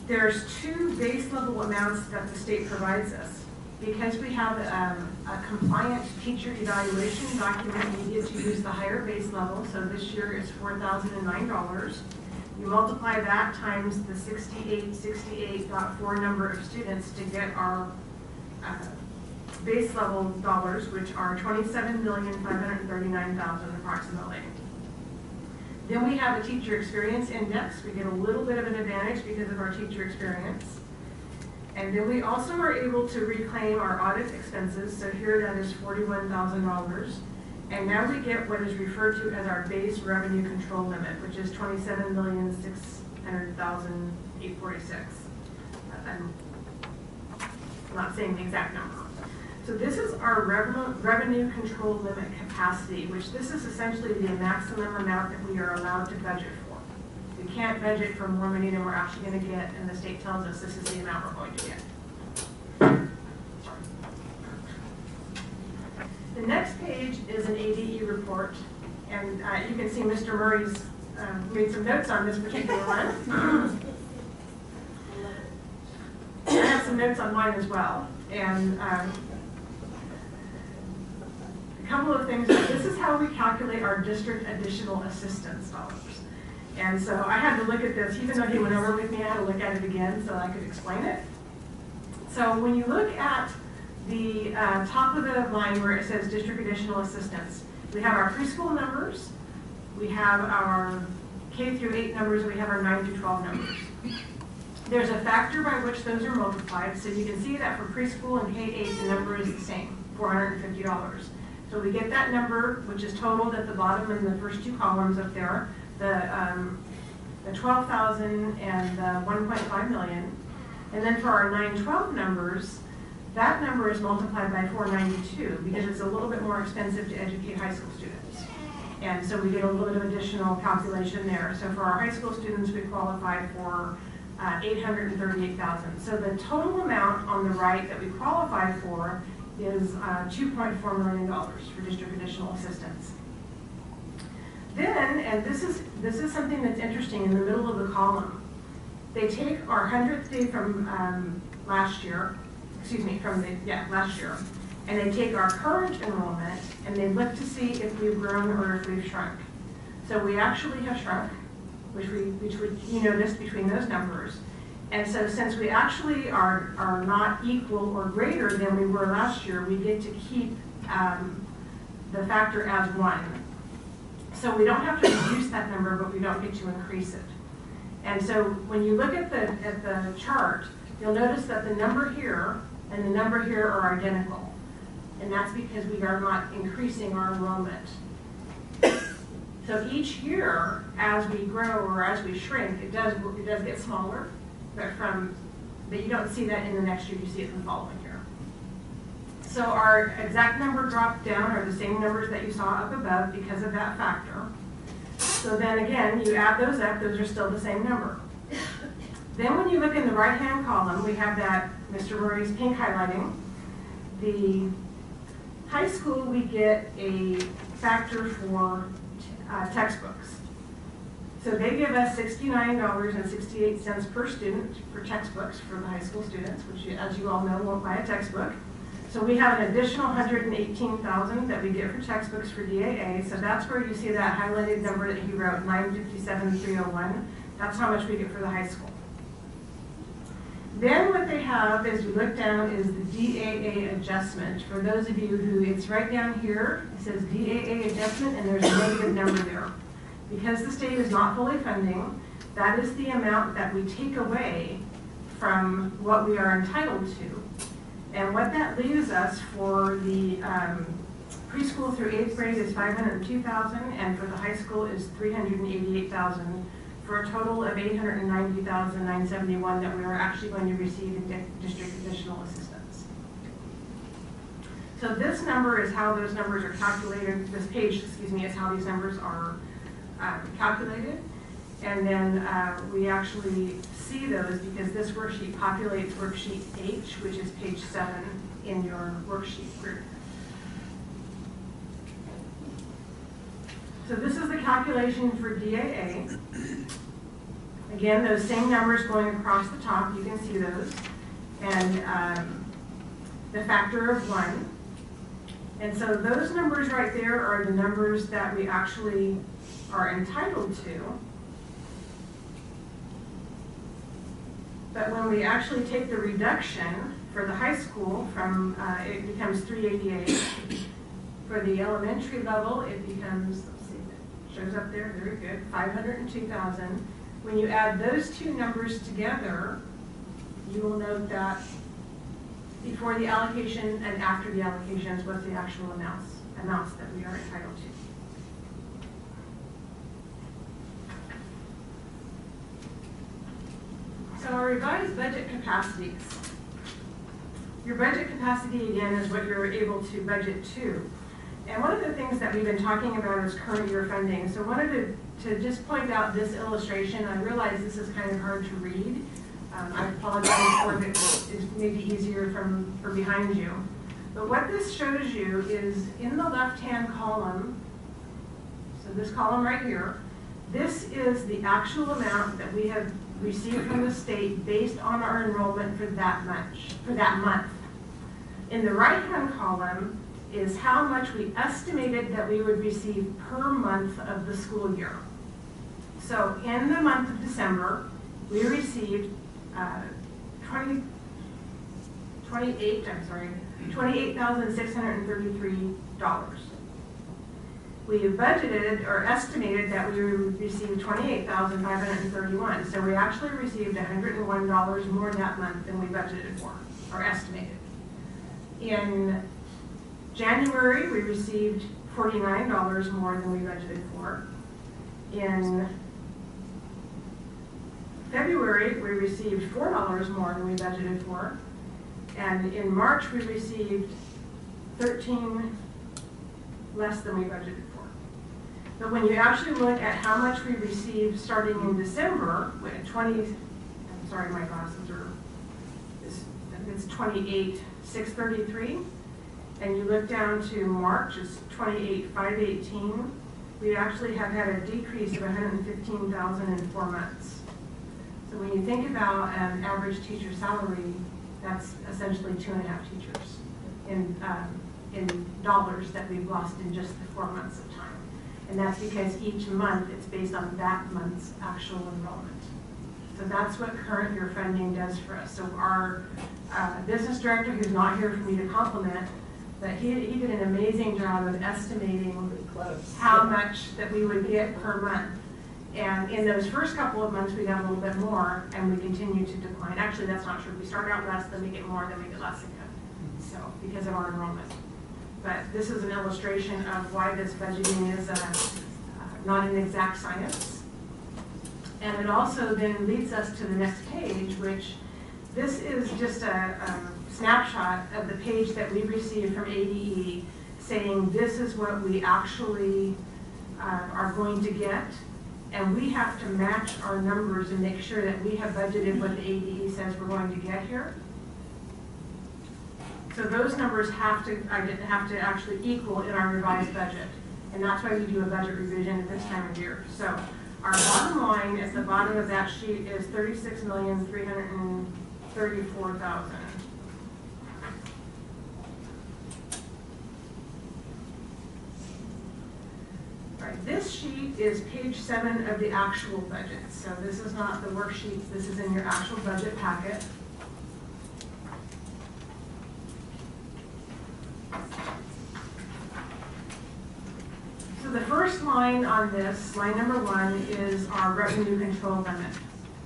there's 2 base level amounts that the state provides us. Because we have a compliant teacher evaluation document, we get to use the higher base level. So this year is $4,009. You multiply that times the 68.4 number of students to get our base level dollars, which are $27,539,000 approximately. Then we have a teacher experience index. We get a little bit of an advantage because of our teacher experience. And then we also are able to reclaim our audit expenses. So here that is $41,000. And now we get what is referred to as our base revenue control limit, which is $27,600,846. I'm not saying the exact number. So this is our revenue control limit capacity, which this is essentially the maximum amount that we are allowed to budget for. We can't budget for more money than we're actually going to get, and the state tells us this is the amount we're going to get. The next page is an ADE report, and you can see Mr. Murray's made some notes on this particular one. I have some notes on mine as well, and a couple of things. This is how we calculate our district additional assistance dollars. And so I had to look at this, even though he went over with me, I had to look at it again so I could explain it. So when you look at the top of the line where it says district additional assistance, we have our preschool numbers, we have our K through 8 numbers, and we have our 9 through 12 numbers. There's a factor by which those are multiplied, so you can see that for preschool and K-8, the number is the same, $450. So we get that number, which is totaled at the bottom in the first 2 columns up there, the 12,000 and the 1.5 million. And then for our 9-12 numbers, that number is multiplied by 492 because it's a little bit more expensive to educate high school students. And so we get a little bit of additional calculation there. So for our high school students, we qualify for 838,000. So the total amount on the right that we qualify for is $2.4 million for district additional assistance. Then, and this is something that's interesting in the middle of the column, they take our 100th day from last year, last year, and they take our current enrollment and they look to see if we've grown or if we've shrunk. So we actually have shrunk, which you noticed between those numbers. And so since we actually are not equal or greater than we were last year, we get to keep the factor as 1. So we don't have to reduce that number, but we don't get to increase it. And so when you look at the chart, you'll notice that the number here and the number here are identical. And that's because we are not increasing our enrollment. So each year, as we grow or as we shrink, it does get smaller, but you don't see that in the next year, you see it in the following year. So our exact number dropped down are the same numbers that you saw up above because of that factor. So then again, you add those up, those are still the same number. Then when you look in the right-hand column, we have that Mr. Murray's pink highlighting. The high school, we get a factor for textbooks. So they give us $69.68 per student for textbooks for the high school students, which, as you all know, won't buy a textbook. So we have an additional $118,000 that we get for textbooks for DAA. So that's where you see that highlighted number that he wrote, $957,301. That's how much we get for the high school. Then what they have, as you look down, is the DAA adjustment. For those of you who, it's right down here, it says DAA adjustment, and there's a negative number there. Because the state is not fully funding, that is the amount that we take away from what we are entitled to. And what that leaves us for the preschool through 8th grade is $502,000, and for the high school is $388,000. For a total of $890,971 that we are actually going to receive in district additional assistance. So this number is how those numbers are calculated. This page, excuse me, is how these numbers are calculated. And then we actually see those because this worksheet populates worksheet H, which is page 7 in your worksheet group. So this is the calculation for DAA. Again, those same numbers going across the top, you can see those. And the factor of 1. And so those numbers right there are the numbers that we actually are entitled to. But when we actually take the reduction for the high school from, it becomes $388. For the elementary level, it becomes, let's see, it shows up there, very good, $502,000. When you add those two numbers together, you will note that before the allocation and after the allocation is what the actual amounts that we are entitled to. So our revised budget capacities. Your budget capacity, again, is what you're able to budget to. And one of the things that we've been talking about is current year funding. So I wanted to just point out this illustration. I realize this is kind of hard to read. I apologize for it. It's maybe easier from behind you. But what this shows you is in the left-hand column, so this column right here, this is the actual amount that we have received from the state based on our enrollment for that month. In the right-hand column is how much we estimated that we would receive per month of the school year. So in the month of December, we received $28,633. We budgeted or estimated that we would receive $28,531. So we actually received $101 more that month than we budgeted for or estimated. In January, we received $49 more than we budgeted for. In February, we received $4 more than we budgeted for. And in March, we received $13 less than we budgeted for. But when you actually look at how much we received starting in December, I'm sorry, my glasses are, it's $28,633. And you look down to March, it's $28,518. We actually have had a decrease of $115,000 in 4 months. So when you think about an average teacher salary, that's essentially 2.5 teachers in dollars that we've lost in just the 4 months of time. And that's because each month it's based on that month's actual enrollment. So that's what current year funding does for us. So our business director, who's not here for me to compliment, but he did an amazing job of estimating how much that we would get per month. And in those first couple of months, we got a little bit more, and we continue to decline. Actually, that's not true. We start out less, then we get more, then we get less again. So, because of our enrollment. But this is an illustration of why this budgeting is not an exact science. And it also then leads us to the next page, which this is just a snapshot of the page that we received from ADE saying this is what we actually are going to get. And we have to match our numbers and make sure that we have budgeted what the ADE says we're going to get here. So those numbers have to actually equal in our revised budget. And that's why we do a budget revision at this time of year. So our bottom line at the bottom of that sheet is $36,334,000. Right, this sheet is page 7 of the actual budget. So this is not the worksheet, this is in your actual budget packet. So the first line on this, line number 1, is our revenue control limit.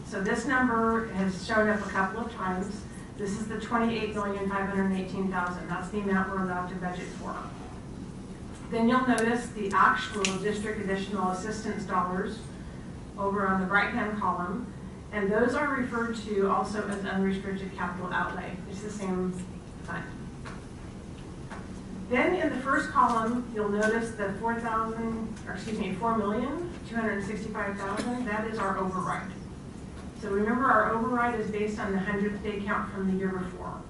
So this number has shown up a couple of times. This is the $28,518,000. That's the amount we're allowed to budget for. Then you'll notice the actual district additional assistance dollars over on the right-hand column, and those are referred to also as unrestricted capital outlay. It's the same fund. Then in the first column, you'll notice the $4,265,000. That is our override. So remember, our override is based on the 100th day count from the year before.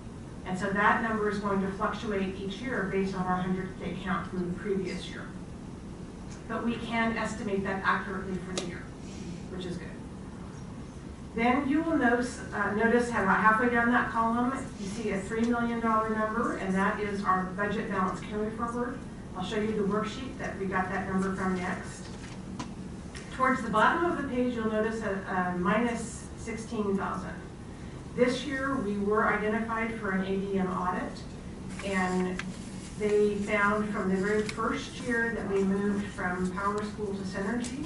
And so that number is going to fluctuate each year based on our 100th day count from the previous year. But we can estimate that accurately for the year, which is good. Then you will notice about halfway down that column, you see a $3 million number, and that is our budget balance carry forward. I'll show you the worksheet that we got that number from next. Towards the bottom of the page, you'll notice a minus $16,000. This year, we were identified for an ADM audit, and they found from the very first year that we moved from Power School to Synergy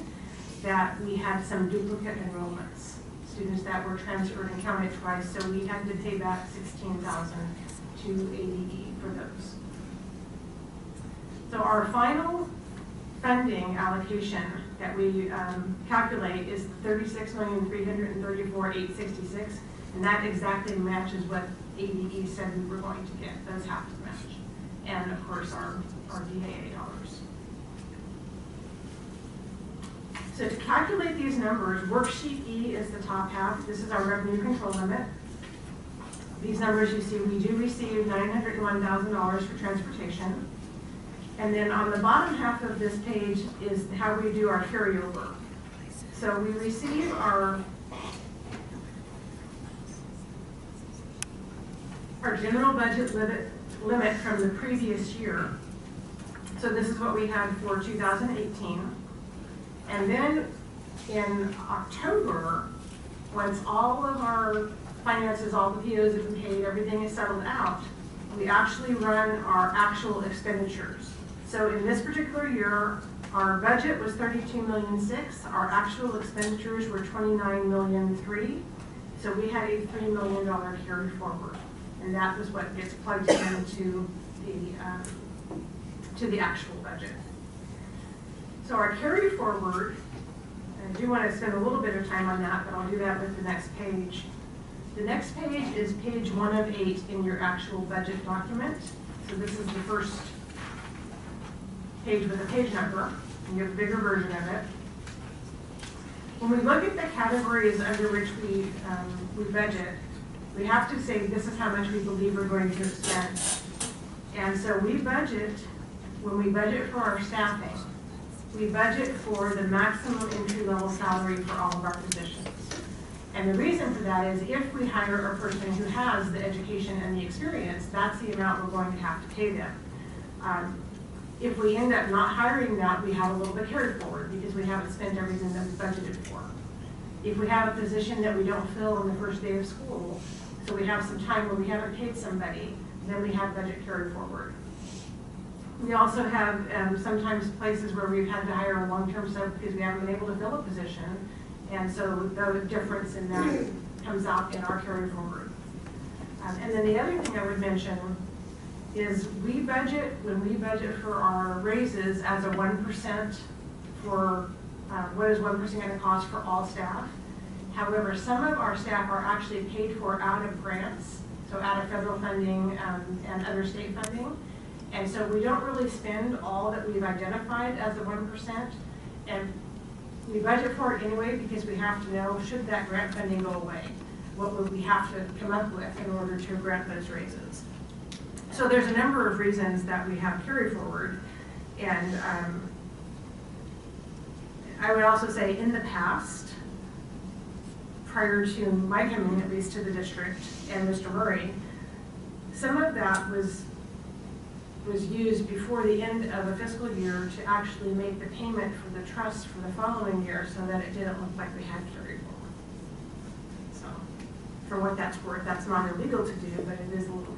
that we had some duplicate enrollments, students that were transferred and counted twice, so we had to pay back $16,000 to ADE for those. So our final funding allocation that we calculate is $36,334,866. And that exactly matches what ADE said we were going to get. Those have to match. And of course, our DAA dollars. So to calculate these numbers, worksheet E is the top half. This is our revenue control limit. These numbers you see, we do receive $901,000 for transportation. And then on the bottom half of this page is how we do our carryover. So we receive our general budget limit from the previous year. So this is what we had for 2018. And then in October, once all of our finances, all the POs have been paid, everything is settled out, we actually run our actual expenditures. So in this particular year, our budget was $32.6 million. Our actual expenditures were $29.3 million. So we had a $3 million carry forward. And that was what gets plugged into the actual budget. So our carry forward, and I do want to spend a little bit of time on that, but I'll do that with the next page. The next page is page 1 of 8 in your actual budget document. So this is the first page with a page number, and you have a bigger version of it. When we look at the categories under which we budget, we have to say this is how much we believe we're going to spend. And so we budget, when we budget for our staffing, we budget for the maximum entry-level salary for all of our positions. And the reason for that is if we hire a person who has the education and the experience, that's the amount we're going to have to pay them. If we end up not hiring that, we have a little bit carried forward because we haven't spent everything that we budgeted for. If we have a position that we don't fill on the first day of school, so we have some time where we haven't paid somebody, then we have budget carried forward. We also have sometimes places where we've had to hire a long-term sub because we haven't been able to fill a position, and so the difference in that comes out in our carry forward. And then the other thing I would mention is when we budget for our raises as a 1% for what is 1% going to cost for all staff. However, some of our staff are actually paid for out of grants, so out of federal funding and other state funding. And so we don't really spend all that we've identified as the 1%. And we budget for it anyway because we have to know, should that grant funding go away, what would we have to come up with in order to grant those raises? So there's a number of reasons that we have carry forward. And I would also say in the past, prior to my coming at least to the district and Mr. Murray, some of that was used before the end of a fiscal year to actually make the payment for the trust for the following year so that it didn't look like we had carry forward. So for what that's worth, that's not illegal to do, but it is a little,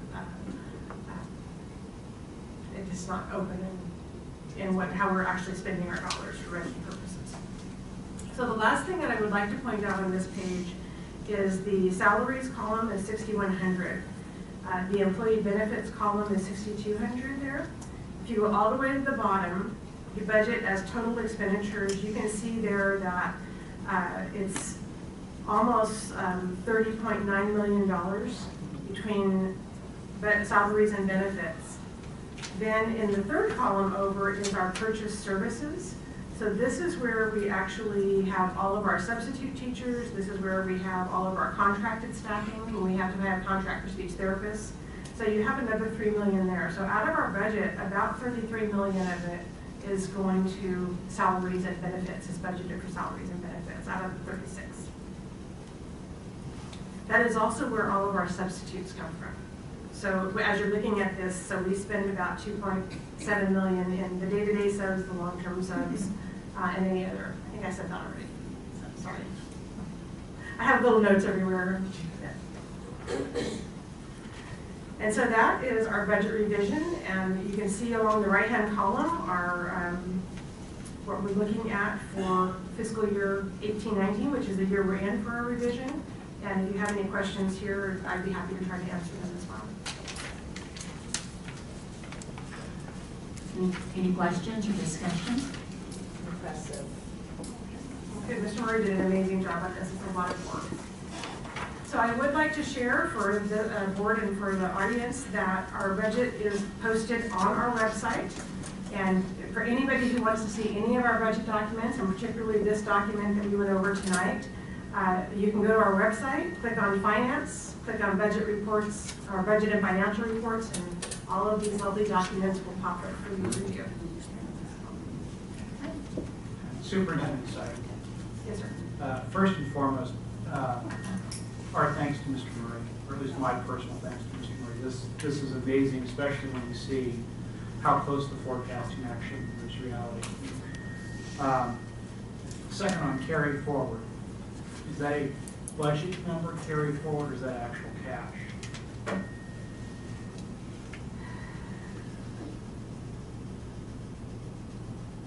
it is not open in how we're actually spending our dollars for revenue purposes. So the last thing that I would like to point out on this page is the salaries column is 6,100. The employee benefits column is 6,200 there. If you go all the way to the bottom, you budget as total expenditures, you can see there that it's almost $30.9 million between salaries and benefits. Then in the third column over is our purchase services. So this is where we actually have all of our substitute teachers. This is where we have all of our contracted staffing, and we have to have contract for speech therapists. So you have another $3 million there. So out of our budget, about $33 million of it is going to salaries and benefits, is budgeted for salaries and benefits out of the 36. That is also where all of our substitutes come from. So as you're looking at this, so we spend about $2.7 million in the day-to-day subs, the long-term subs, and any other. I think I said that already. So, sorry. I have little notes everywhere. And so that is our budget revision, and you can see along the right-hand column are what we're looking at for fiscal year 18-19, which is the year we're in for our revision. And if you have any questions here, I'd be happy to try to answer them as well. Any questions or discussion? Impressive. Okay, Mr. Murray did an amazing job on this. It's a lot of work. So I would like to share for the board and for the audience that our budget is posted on our website. And for anybody who wants to see any of our budget documents, and particularly this document that we went over tonight, you can go to our website, click on Finance, click on Budget Reports, or Budget and Financial Reports, and all of these lovely documents will pop up for you to review. Superintendent side. Yes, sir. First and foremost, our thanks to Mr. Murray, or at least my personal thanks to Mr. Murray. This is amazing, especially when you see how close the forecasting actually is reality. Second, on carry forward, is that a budget number carry forward, or is that actual cash?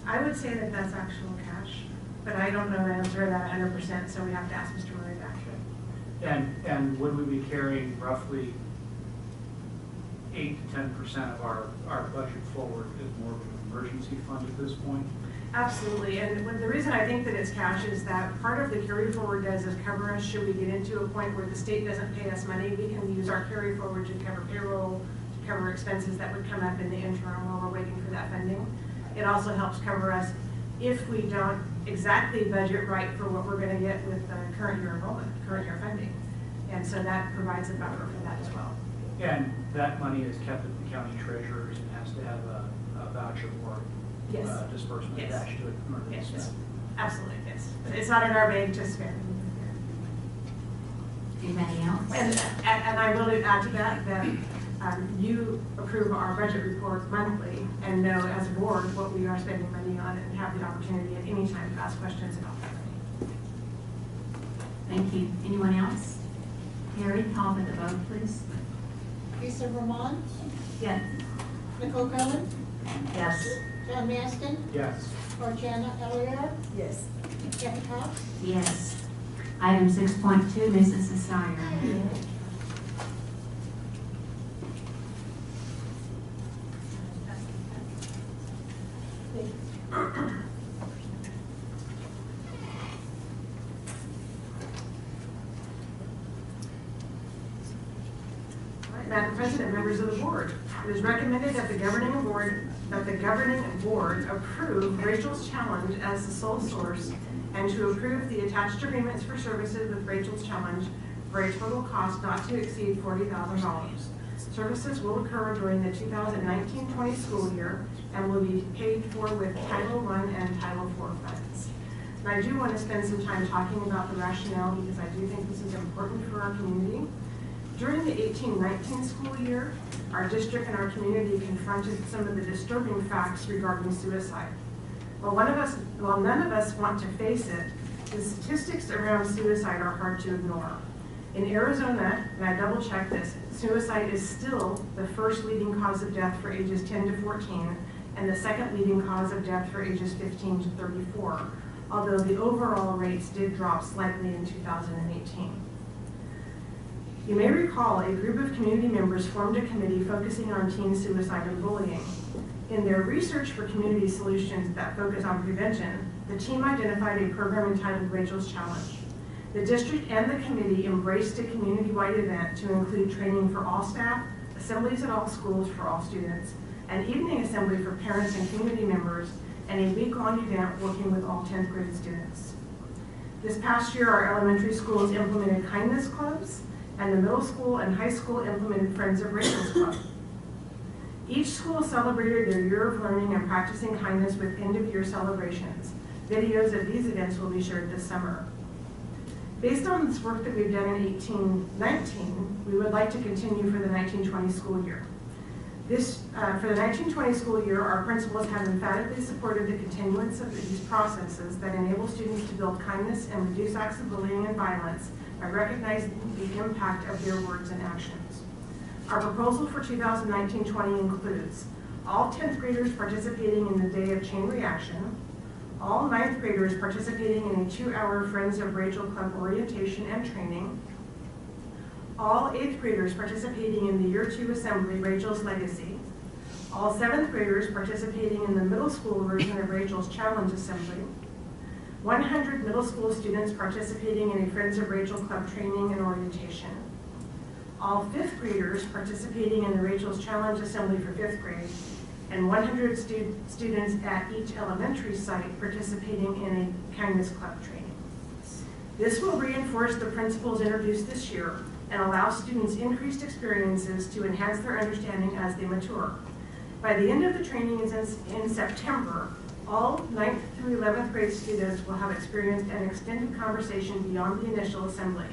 I would say that that's actual cash, but I don't know the answer to that 100%, so we have to ask Mr. Murray that. And would we be carrying roughly 8 to 10% of our budget forward as more of an emergency fund at this point? Absolutely, and the reason I think that it's cash is that part of the carry forward does is cover us should we get into a point where the state doesn't pay us money. We can use our carry forward to cover payroll, to cover expenses that would come up in the interim while we're waiting for that funding. It also helps cover us if we don't exactly budget right for what we're going to get with current year enrollment, current year funding. And so that provides a buffer for that as well. And that money is kept at the county treasurer's and has to have a voucher or disbursement attached to it. Yes, absolutely, yes. It's not in our bank to spend. Anybody else? And I will add to that you approve our budget report monthly and know as a board what we are spending money on and have the opportunity at any time to ask questions about that money. Thank you. Anyone else? Harry, call for the vote, please. Lisa Vermont, Yes. Nicole Cohen, Yes. John Maston, Yes. Georgiana Elliott, Yes. Kathy Cox, Yes. Item 6.2, Mrs. Assayas. Madam President, members of the board, it is recommended that the governing board approve Rachel's Challenge as the sole source and to approve the attached agreements for services with Rachel's Challenge for a total cost not to exceed $40,000. Services will occur during the 2019-20 school year and will be paid for with Title I and Title IV funds. And I do want to spend some time talking about the rationale because I do think this is important for our community. During the 18-19 school year, our district and our community confronted some of the disturbing facts regarding suicide. While none of us want to face it, the statistics around suicide are hard to ignore. In Arizona, and I double-checked this, suicide is still the first leading cause of death for ages 10 to 14 and the second leading cause of death for ages 15 to 34, although the overall rates did drop slightly in 2018. You may recall a group of community members formed a committee focusing on teen suicide and bullying. In their research for community solutions that focus on prevention, the team identified a program entitled Rachel's Challenge. The district and the committee embraced a community-wide event to include training for all staff, assemblies at all schools for all students, an evening assembly for parents and community members, and a week-long event working with all 10th grade students. This past year, our elementary schools implemented kindness clubs, and the middle school and high school implemented Friends of Rachel's Club. Each school celebrated their year of learning and practicing kindness with end-of-year celebrations. Videos of these events will be shared this summer. Based on this work that we've done in 18-19, we would like to continue for the 19-20 school year. For the 19-20 school year, our principals have emphatically supported the continuance of these processes that enable students to build kindness and reduce acts of bullying and violence by recognizing the impact of their words and actions. Our proposal for 2019-20 includes all 10th graders participating in the Day of Chain Reaction, all 9th graders participating in a 2-hour Friends of Rachel Club orientation and training, all 8th graders participating in the Year 2 Assembly, Rachel's Legacy, all 7th graders participating in the middle school version of Rachel's Challenge Assembly, 100 middle school students participating in a Friends of Rachel Club training and orientation, all 5th graders participating in the Rachel's Challenge Assembly for 5th grade, and 100 students at each elementary site participating in a Kindness Club training. This will reinforce the principles introduced this year and allow students increased experiences to enhance their understanding as they mature. By the end of the training in September, all 9th through 11th grade students will have experienced an extended conversation beyond the initial assembly.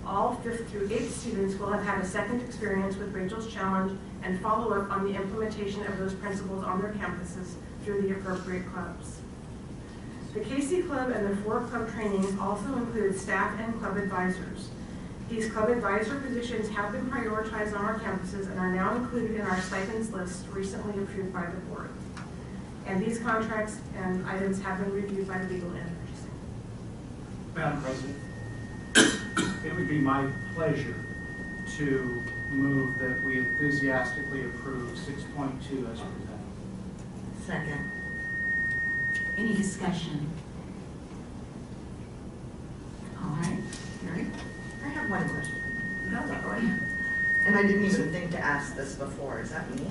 All 5th through 8th students will have had a second experience with Rachel's Challenge and follow up on the implementation of those principles on their campuses through the appropriate clubs. The KC Club and the 4 club trainings also include staff and club advisors. These club advisor positions have been prioritized on our campuses and are now included in our stipends list recently approved by the board. And these contracts and items have been reviewed by legal and purchasing. Madam President, it would be my pleasure to move that we enthusiastically approve 6.2 as presented. Second. Any discussion? All right, Gary? I have one question. Go, Lori. And I didn't even think to ask this before. Is that me?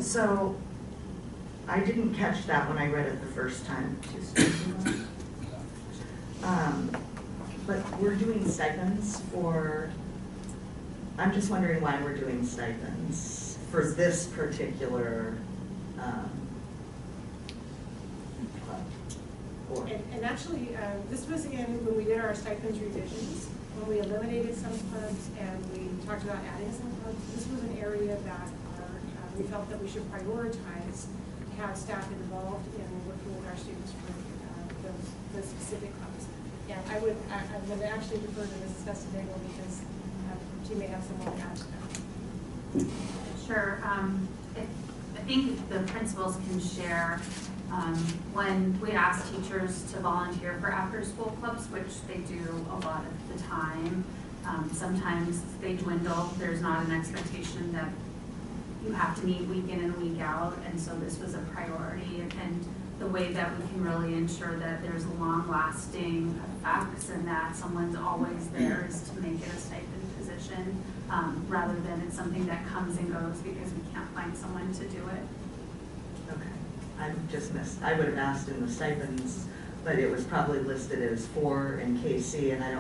So, I didn't catch that when I read it the first time. But we're doing stipends for, I'm just wondering why we're doing stipends for this particular club. And actually, this was when we did our stipends revisions, when we eliminated some clubs and we talked about adding some clubs. This was an area that we felt that we should prioritize to have staff involved in working with our students for those specific clubs. And I'm going to actually defer to Mrs. Festanego because she may have some more to add to that. Sure. I think the principals can share when we ask teachers to volunteer for after-school clubs, which they do a lot of the time. Sometimes they dwindle. There's not an expectation that you have to meet week in and week out, and so this was a priority. And the way that we can really ensure that there's long-lasting effects and that someone's always there is to make it a stipend position, rather than it's something that comes and goes because we can't find someone to do it. Okay, I just missed, I would have asked in the stipends, but it was probably listed as 4 in KC, and I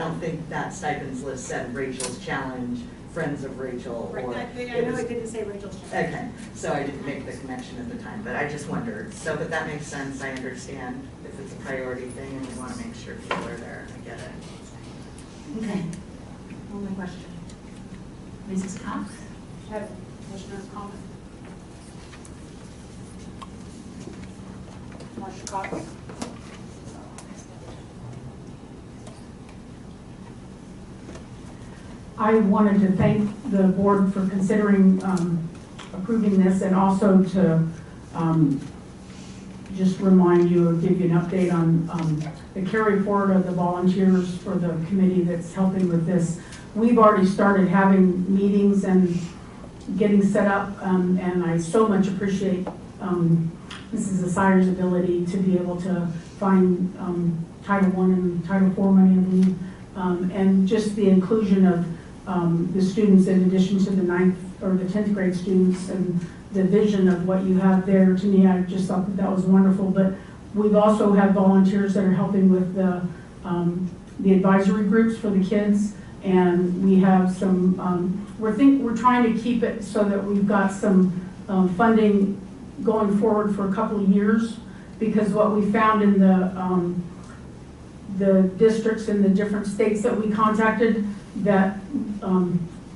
don't think that stipends list said Rachel's Challenge, Friends of Rachel, or. I know it didn't say Rachel's Challenge. Okay, so I didn't make the connection at the time, but I just wondered. So, but that makes sense, I understand if it's a priority thing and we want to make sure people are there, I get it. Okay. Only question. Mrs. Cox? Have commissioners comment? Marcia Cox? I wanted to thank the board for considering approving this, and also to just remind you or give you an update on the carry forward of the volunteers for the committee that's helping with this. We've already started having meetings and getting set up, and I so much appreciate Mrs. Asayer's ability to be able to find Title I and Title IV money, I believe, and just the inclusion of the students in addition to the 9th or the 10th grade students, and the vision of what you have there. To me, I just thought that was wonderful. But we've also had volunteers that are helping with the advisory groups for the kids, and we have some. We're trying to keep it so that we've got some funding going forward for a couple of years, because what we found in the districts in the different states that we contacted that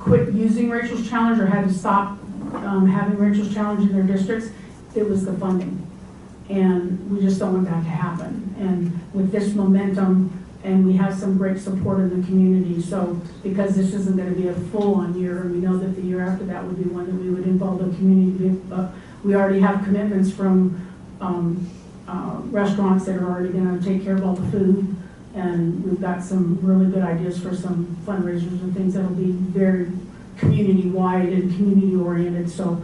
quit using Rachel's Challenge or had to stop having Rachel's Challenge in their districts, it was the funding. And we just don't want that to happen. And with this momentum, and we have some great support in the community, so because this isn't going to be a full-on year, and we know that the year after that would be one that we would involve the community, but we already have commitments from restaurants that are already going to take care of all the food. And we've got some really good ideas for some fundraisers and things that'll be very community-wide and community-oriented. So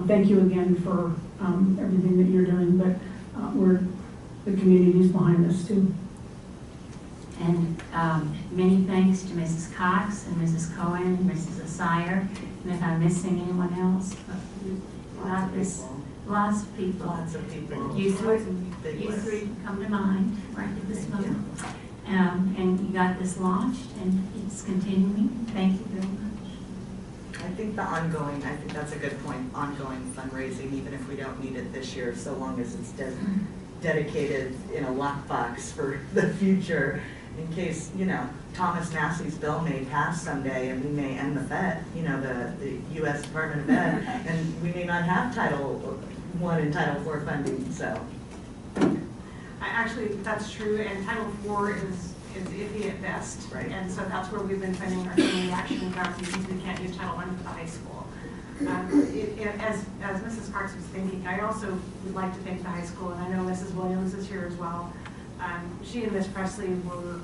thank you again for everything that you're doing, but the community's behind us too. And many thanks to Mrs. Cox and Mrs. Cohen, Mrs. Asayer, and if I'm missing anyone else, lots of people. Lots of people. You three come to mind right at this moment. And you got this launched, and it's continuing. Thank you very much. I think that's a good point, ongoing fundraising, even if we don't need it this year, so long as it's dedicated in a lockbox for the future, in case, Thomas Massey's bill may pass someday and we may end the Fed, the U.S. Department of Ed, and we may not have Title I and Title IV funding, so. Actually, that's true, and Title IV is iffy at best. Right. And so that's where we've been funding our community action grants, because we can't use Title I for the high school. As Mrs. Parks was thinking, I also would like to thank the high school, and I know Mrs. Williams is here as well. She and Miss Presley were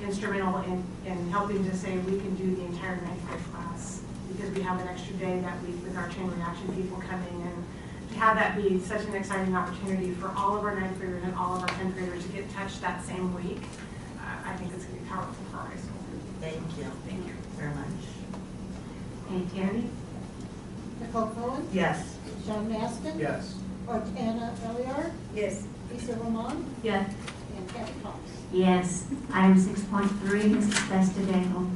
instrumental in helping to say we can do the entire 9th grade class, because we have an extra day that week with our chain reaction people coming in. To have that be such an exciting opportunity for all of our 9th graders and all of our 10th graders to get touched that same week, I think it's going to be powerful for our high school. Thank you. Thank you very much. And Terry? Nicole Cohen? Yes. John Maston? Yes. Anna Eliar? Yes. Lisa Roman? Yes. And Kathy Cox? Yes. Item 6.3, Mrs. Vestadale.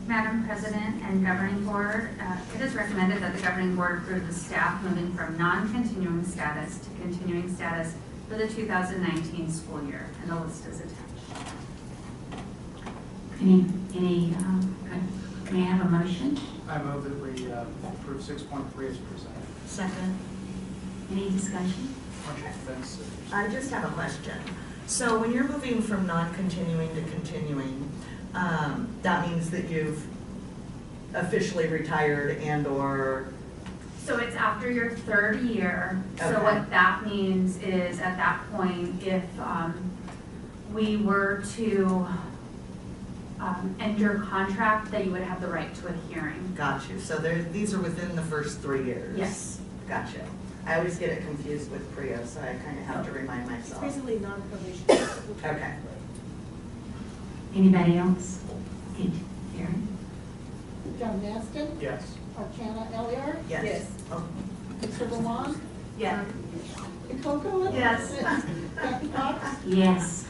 Madam President and Governing Board, it is recommended that the Governing Board approve the staff moving from non-continuing status to continuing status for the 2019 school year, and the list is attached. May I have a motion? I move that we approve 6.3 as presented. Second. Any discussion? Thanks. I just have a question. So when you're moving from non-continuing to continuing, that means that you've officially retired and/or. So it's after your 3rd year. Okay. So what that means is at that point, if we were to end your contract, that you would have the right to a hearing. Got you. So these are within the first 3 years? Yes. Gotcha. I always get it confused with PRIO, so I kind of have to remind It's myself. basically non-probationary. Okay. Anybody else? Okay, Karen? John Maston, Yes. Archana Elliar, Yes. Oh, Lisa Roman, Yeah. Nicole Cohen. Yes. Kathy Cox, Yes.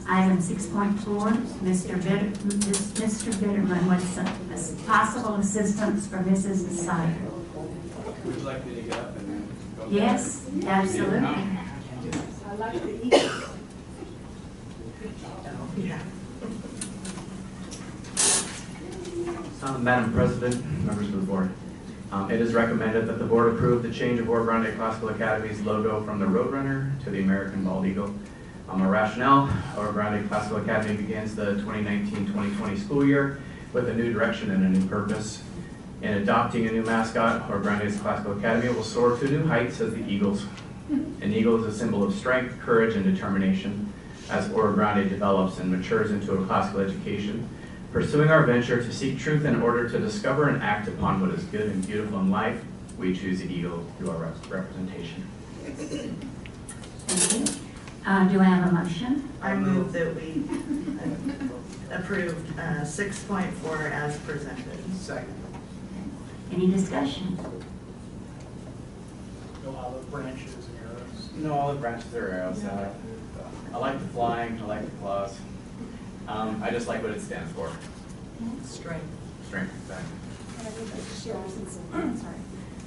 Item 6.4, Mr. Bitterman with some possible assistance for Mrs. Snyder. Would you like me to get up and go? Yes, absolutely. I like to eat. yeah. Madam President, members of the board, it is recommended that the board approve the change of Oro Grande Classical Academy's logo from the Roadrunner to the American Bald Eagle. A rationale, Oro Grande Classical Academy begins the 2019-2020 school year with a new direction and a new purpose. In adopting a new mascot, Oro Grande's Classical Academy will soar to new heights as the Eagles. An eagle is a symbol of strength, courage, and determination. As Oro Grande develops and matures into a classical education, pursuing our venture to seek truth in order to discover and act upon what is good and beautiful in life, we choose the eagle through our representation. Thank you. Do I have a motion? I move that we approved 6.4 as presented. Second. Any discussion? No olive branches and arrows. No olive branches or arrows. I like the flying, I like the claws. I just like what it stands for. Strength. Strength, exactly.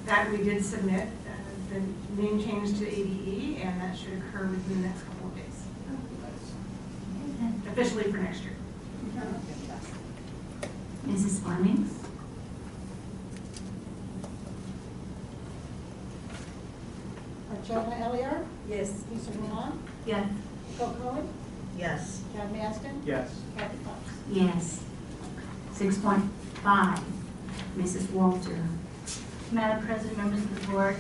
That we did submit the name change to ADE, and that should occur within the next couple of days. Officially for next year. Mrs. Fleming? Archana Elliar, Yes. Lisa Roman, Yes. Nicole Cohen, Yes. John Maston, Yes. Kathy Cox. Yes. 6.5, Mrs. Walter. Madam President, members of the board,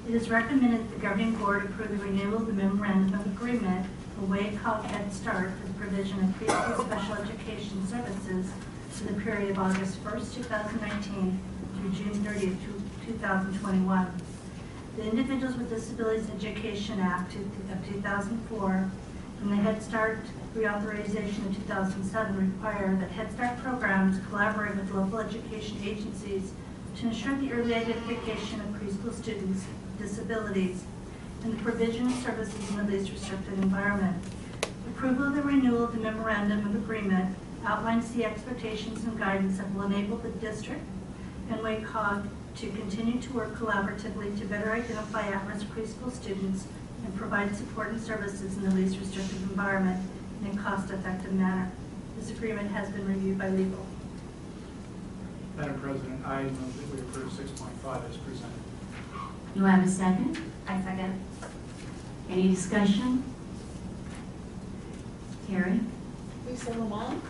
it is recommended that the governing board approve the renewal of the memorandum of agreement for Wade Cog Head Start for the provision of preschool special education services for the period of August 1st, 2019 through June 30th, 2021. The Individuals with Disabilities Education Act of 2004 and the Head Start reauthorization of 2007 require that Head Start programs collaborate with local education agencies to ensure the early identification of preschool students with disabilities and the provision of services in the least restricted environment. Approval of the renewal of the memorandum of agreement outlines the expectations and guidance that will enable the district and Wade Cog to continue to work collaboratively to better identify at-risk preschool students and provide support and services in the least restrictive environment in a cost-effective manner. This agreement has been reviewed by legal. Madam President, I move that we approve 6.5 as presented. Do I have a second? I second. Any discussion? Carrie? Lisa Roman,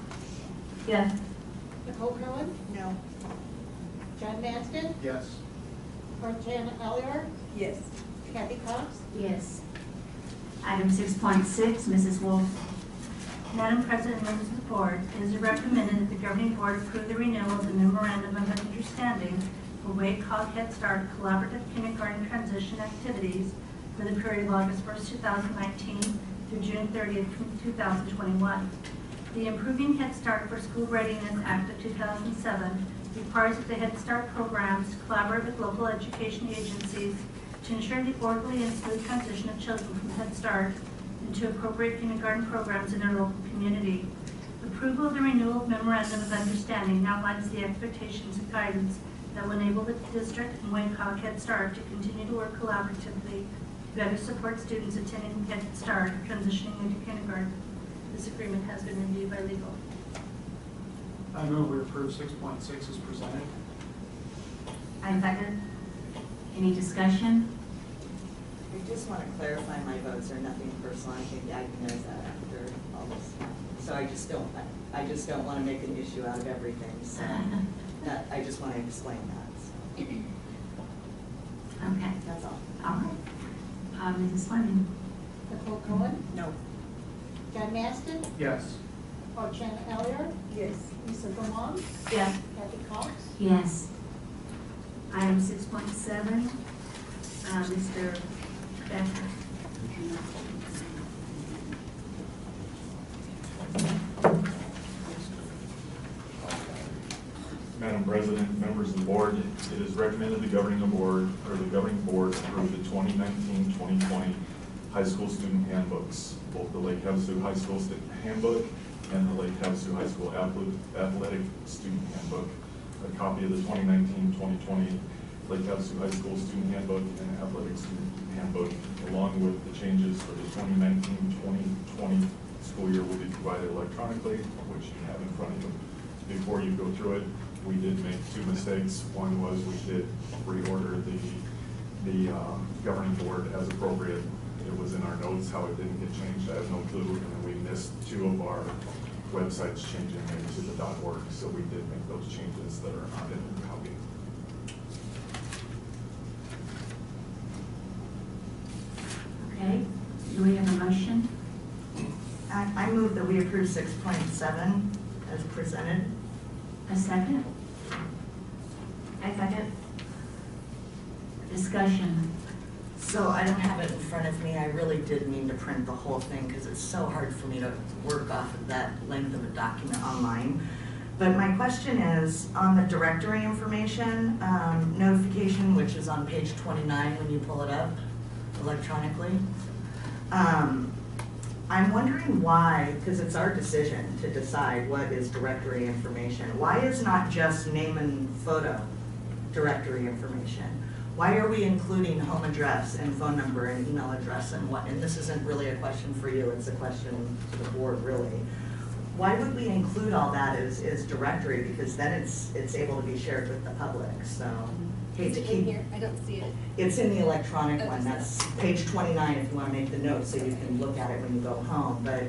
Yes. Nicole Cohen, No. John Maston, Yes. Archana Elliar, Yes. Kathy Cox, Yes. Item 6.6, Mrs. Wolf. Madam President, members of the board, it is recommended that the governing board approve the renewal of the memorandum of understanding for Wade Cog Head Start collaborative kindergarten transition activities for the period of August 1st, 2019 through June 30th, 2021. The Improving Head Start for School Readiness Act of 2007 requires that the Head Start programs collaborate with local education agencies to ensure the orderly and smooth transition of children from Head Start into appropriate kindergarten programs in their local community. Approval of the renewal of memorandum of understanding outlines the expectations and guidance that will enable the district and Wade Cog Head Start to continue to work collaboratively to better support students attending Head Start transitioning into kindergarten. This agreement has been reviewed by legal. I move we approve 6.6 as presented. I second. Any discussion? I just want to clarify my votes are nothing personal. I think I know that after all this time. So I just don't want to make an issue out of everything. So I just want to explain that. So. Okay. That's all. All right. Mrs. Fleming? Nicole Cohen, No. John Maston, Yes. Archana Elliar, Yes. Lisa Roman, Yes. Kathy Cox, Yes. Item 6.7, Mr. Becker. Madam President, members of the board, it is recommended the governing board approve the 2019-2020 high school student handbooks, both the Lake Havasu High School Handbook and the Lake Havasu High School Athletic Student Handbook. A copy of the 2019-2020 Lake Havasu High School Student Handbook and Athletic Student Handbook, along with the changes for the 2019-2020 school year, will be provided electronically, which you have in front of you. Before you go through it, we did make two mistakes. One was we did reorder the governing board as appropriate. It was in our notes how it didn't get changed. I have no clue, and then we missed two of our websites changing it to the .org, so we did make those changes that are not in the copy. Okay, do we have a motion? I move that we approve 6.7 as presented. A second? I second. Discussion. So I don't have it in front of me. I really did mean to print the whole thing because it's so hard for me to work off of that length of a document online. But my question is, on the directory information notification, which is on page 29 when you pull it up electronically, I'm wondering why, because it's our decision to decide what is directory information. Why is not just name and photo directory information? Why are we including home address and phone number and email address and what? And this isn't really a question for you, it's a question to the board really. Why would we include all that as directory? Because then it's able to be shared with the public, so. Hate to keep. Here, I don't see it. It's in the electronic one, that's page 29 if you want to make the note so you can look at it when you go home, but.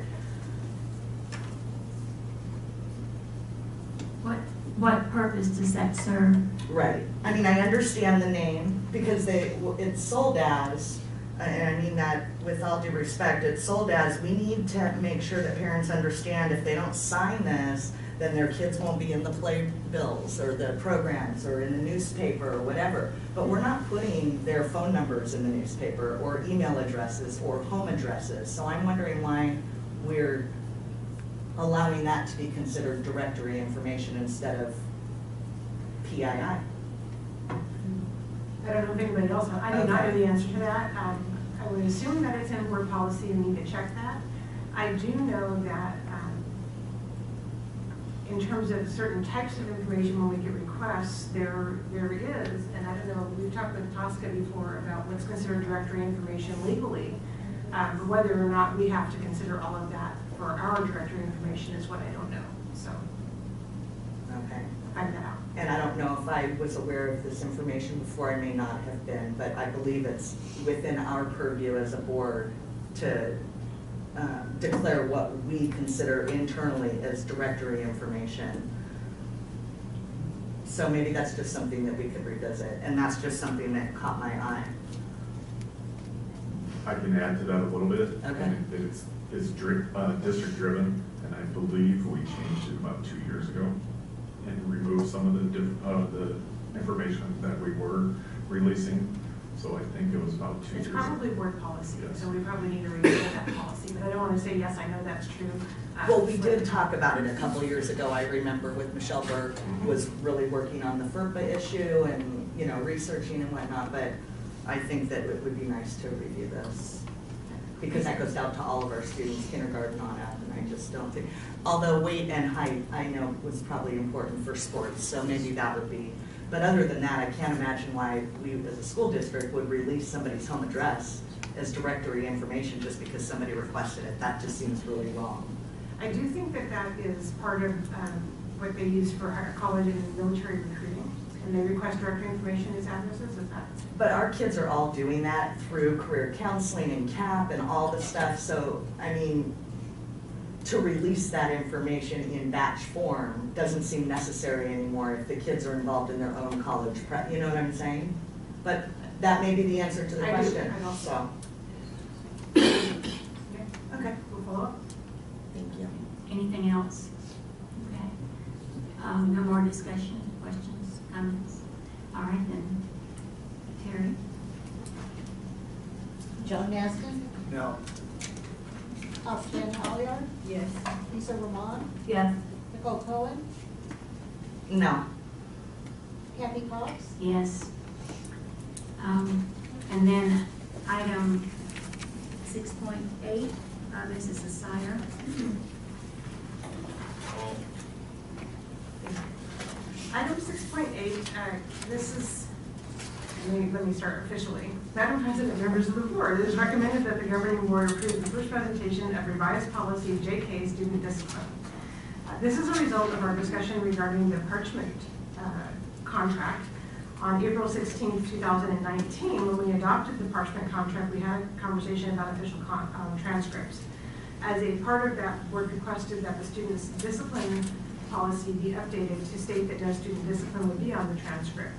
What purpose does that serve? Right. I mean, I understand the name because it's sold as, and I mean that with all due respect, it's sold as we need to make sure that parents understand if they don't sign this, then their kids won't be in the playbills or the programs or in the newspaper or whatever. But we're not putting their phone numbers in the newspaper or email addresses or home addresses. So I'm wondering why we're allowing that to be considered directory information instead of PII. I don't know if anybody else, I do not know the answer to that. I would assume that it's in board policy and need to check that. I do know that in terms of certain types of information when we get requests, there is, and I don't know, we've talked with Tosca before about what's considered directory information legally, but whether or not we have to consider all of that for our directory information is what I don't know, so. Okay. Find that out. And I don't know if I was aware of this information before, I may not have been, but I believe it's within our purview as a board to declare what we consider internally as directory information. So maybe that's just something that we could revisit, and that's just something that caught my eye. I can add to that a little bit. Okay. I think that it's district driven, and I believe we changed it about 2 years ago and removed some of the information that we were releasing. So I think it was about 2 years. It's probably board policy, Yes. so we probably need to revisit that policy, but I don't want to say, yes, I know that's true. Well, we did talk about it a couple years ago, I remember, with Michelle Burke, was really working on the FERPA issue and, you know, researching and whatnot, but I think that it would be nice to review this. Because that goes out to all of our students, kindergarten on up, and I just don't think, although weight and height, I know was probably important for sports, so maybe that would be. But other than that, I can't imagine why we, as a school district, would release somebody's home address as directory information just because somebody requested it. That just seems really wrong. I do think that that is part of what they use for college and military recruiting. And they request directory information as addresses, is that? But our kids are all doing that through career counseling and CAP and all the stuff. So, I mean, to release that information in batch form doesn't seem necessary anymore if the kids are involved in their own college prep. You know what I'm saying? But that may be the answer to the question. So. Okay, we'll follow up. Thank you. Anything else? Okay. No more discussion, questions, comments? All right then. Terry? John Maston, No. Jan Alliar, Yes. Lisa Roman, Yes. Nicole Cohen, No. Kathy Cox, Yes. And then item 6.8, Mrs. Asire. Item 6.8, this is, let me start officially. Madam President, members of the board, it is recommended that the governing board approve the first presentation of revised policy JK student discipline. This is a result of our discussion regarding the parchment contract. On April 16, 2019, when we adopted the parchment contract, we had a conversation about official transcripts. As a part of that, the board requested that the student's discipline policy be updated to state that no student discipline would be on the transcript.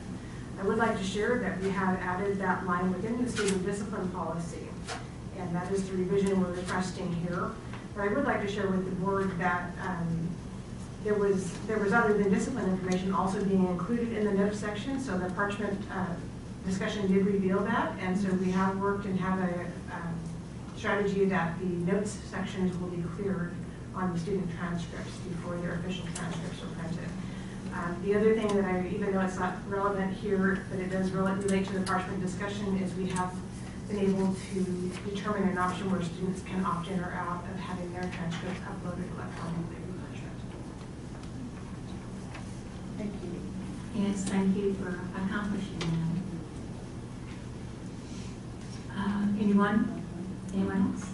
I would like to share that we have added that line within the student discipline policy, and that is the revision we're requesting here. But I would like to share with the board that there was other than discipline information also being included in the notes section, so the parchment discussion did reveal that, and so we have worked and have a strategy that the notes sections will be cleared on the student transcripts before their official transcripts are printed. The other thing that even though it's not relevant here, but it does relate to the parchment discussion, is we have been able to determine an option where students can opt in or out of having their transcripts uploaded electronically. thank you. Yes, thank you for accomplishing that. Anyone else?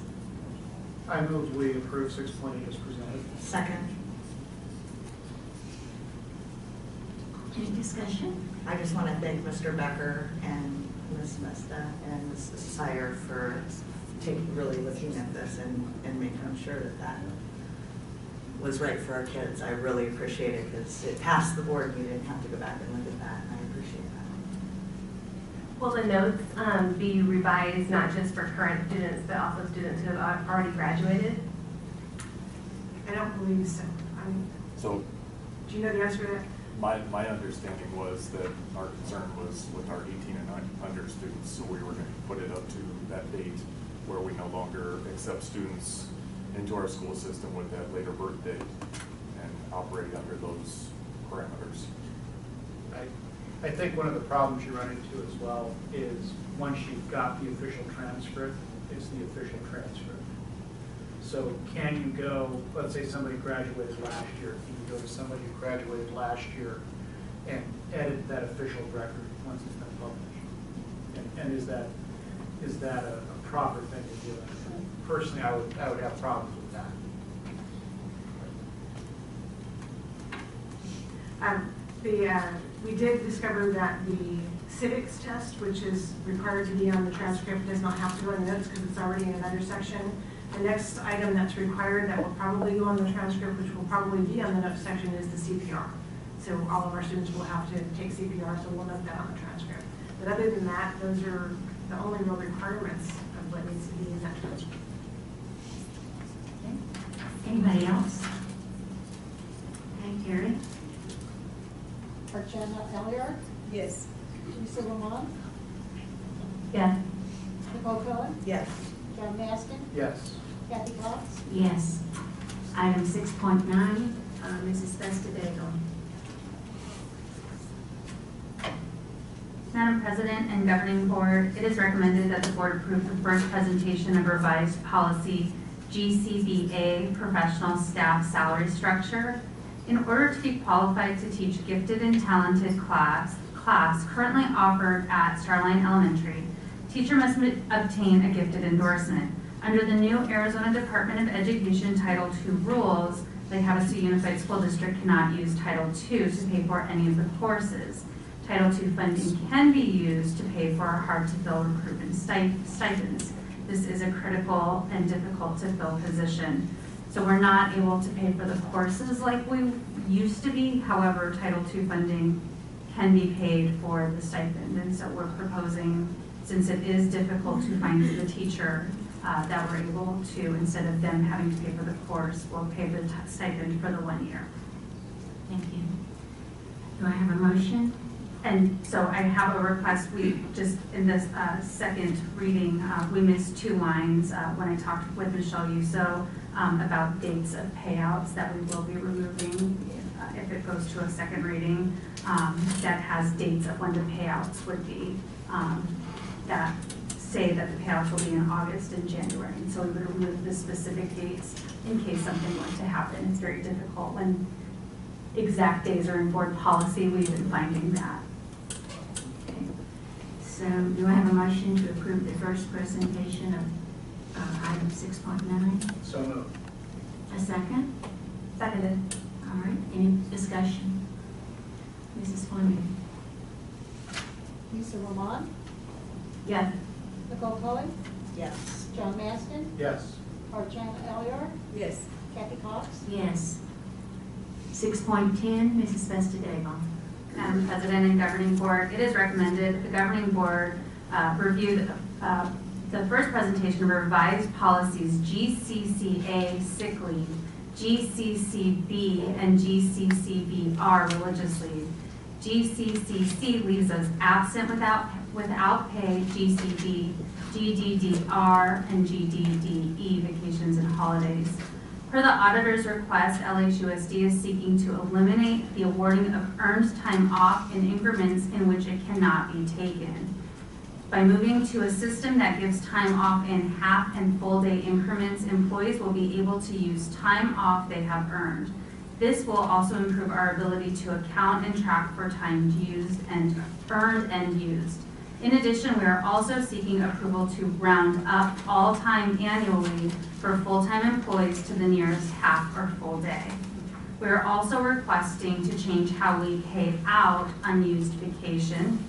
I move we approve 6.8 as presented. Second. Any discussion? I just want to thank Mr. Becker and Ms. Mesta and Ms. Sire for really looking at this and making sure that that was right for our kids. I really appreciate it because it passed the board and we didn't have to go back and look at that, and I appreciate that. Will the notes be revised not just for current students, but also students who have already graduated? I don't believe so. So Do you know the answer to that? my understanding was that our concern was with our 18 and under students, so we were going to put it up to that date where we no longer accept students into our school system with that later birth date and operate under those parameters. I think one of the problems you run into as well is once you've got the official transcript, it's the official transcript. So can you go, let's say somebody graduated last year, can you go to somebody who graduated last year and edit that official record once it's been published? And is that a proper thing to do? Personally, I would have problems with that. We did discover that the civics test, which is required to be on the transcript, does not have to go in the notes because it's already in another section. The next item that's required that will probably go on the transcript, which will probably be on the notes section, is the CPR. So all of our students will have to take CPR, so we'll note that on the transcript. But other than that, those are the only real requirements of what needs to be in that transcript. Anybody else? Okay, Carrie? Archana Elliar, Yes. Lisa Roman, Yes. Nicole Cohen, Yes. John Maston, Yes. Kathy Cox, Yes. Item 6.9, Mrs. Vestabago. Madam President and Governing Board, it is recommended that the board approve the first presentation of revised policy GCBA, professional staff salary structure. In order to be qualified to teach gifted and talented class currently offered at Starline Elementary, teacher must obtain a gifted endorsement. Under the new Arizona Department of Education Title II rules, the Havasu Unified School District cannot use Title II to pay for any of the courses. Title II funding can be used to pay for hard-to-fill recruitment stipends. This is a critical and difficult-to-fill position. So we're not able to pay for the courses like we used to be. However, Title II funding can be paid for the stipend. And so we're proposing, since it is difficult to find the teacher, that we're able to, instead of them having to pay for the course, we'll pay the stipend for the 1 year. Thank you. Do I have a motion? And so I have a request, we just, in this second reading, we missed 2 lines when I talked with Michelle Yuso about dates of payouts that we will be removing if it goes to a second reading, that has dates of when the payouts would be, that say that the payouts will be in August and January. And so we would remove the specific dates in case something were to happen. It's very difficult when exact days are in board policy. We've been finding that. Okay. So do I have a motion to approve the first presentation of item 6.9? So moved. A second? Seconded. All right, any discussion? Mrs. Fleming? Lisa Roman, Yes. Nicole Cohen, Yes. John Maston, Yes. Archana Aliyar, Yes. Kathy Cox. Yes. 6.10, Mrs. Vestadeva. Madam President and Governing Board, it is recommended the Governing Board review the first presentation of revised policies GCCA sick leave, GCCB, and GCCBR religious leave. GCCC leaves us absent without pay, GCB, GDDR, and GDDE vacations and holidays. Per the auditor's request, LHUSD is seeking to eliminate the awarding of earned time off in increments in which it cannot be taken. By moving to a system that gives time off in half and full day increments, employees will be able to use time off they have earned. This will also improve our ability to account and track for time used and earned and used. In addition, we are also seeking approval to round up all time annually for full-time employees to the nearest half or full day. We are also requesting to change how we pay out unused vacation.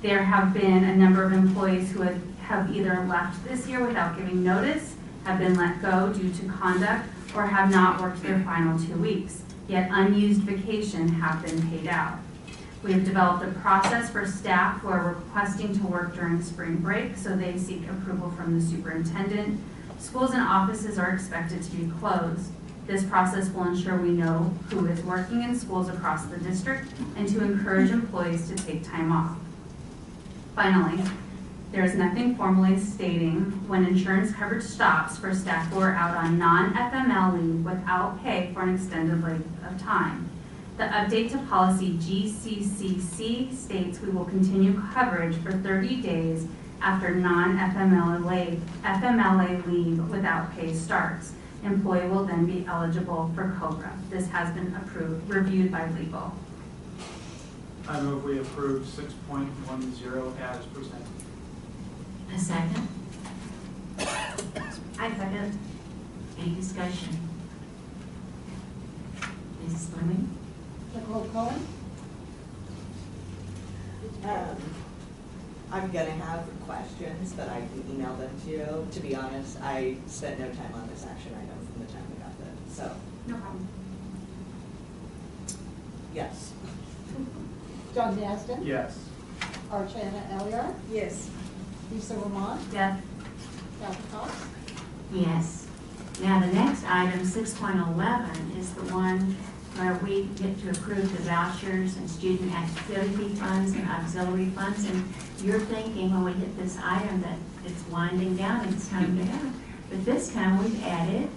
There have been a number of employees who have either left this year without giving notice, have been let go due to conduct, or have not worked their final 2 weeks, yet unused vacation have been paid out. We have developed a process for staff who are requesting to work during spring break, so they seek approval from the superintendent. Schools and offices are expected to be closed. This process will ensure we know who is working in schools across the district and to encourage employees to take time off. Finally, there is nothing formally stating when insurance coverage stops for staff who are out on non-FML leave without pay for an extended length of time. The update to policy GCCC states we will continue coverage for 30 days after non-FMLA leave without pay starts. Employee will then be eligible for COBRA. This has been reviewed by legal. I move we approve 6.10 as presented. A second? I second. Any discussion? Mrs. Fleming? Nicole Cohen, I'm gonna have questions, but I can email them to you. To be honest, I spent no time on this action item from the time we got them, so, No problem. yes. John Maston, Yes. Archana Aliyar, Yes. Lisa Roman, Yes. Kathy Cox. Yes. Now, the next item, 6.11, is the one where we get to approve the vouchers and student activity funds and auxiliary funds. And you're thinking when we hit this item that it's winding down and it's time to end. But this time we've added,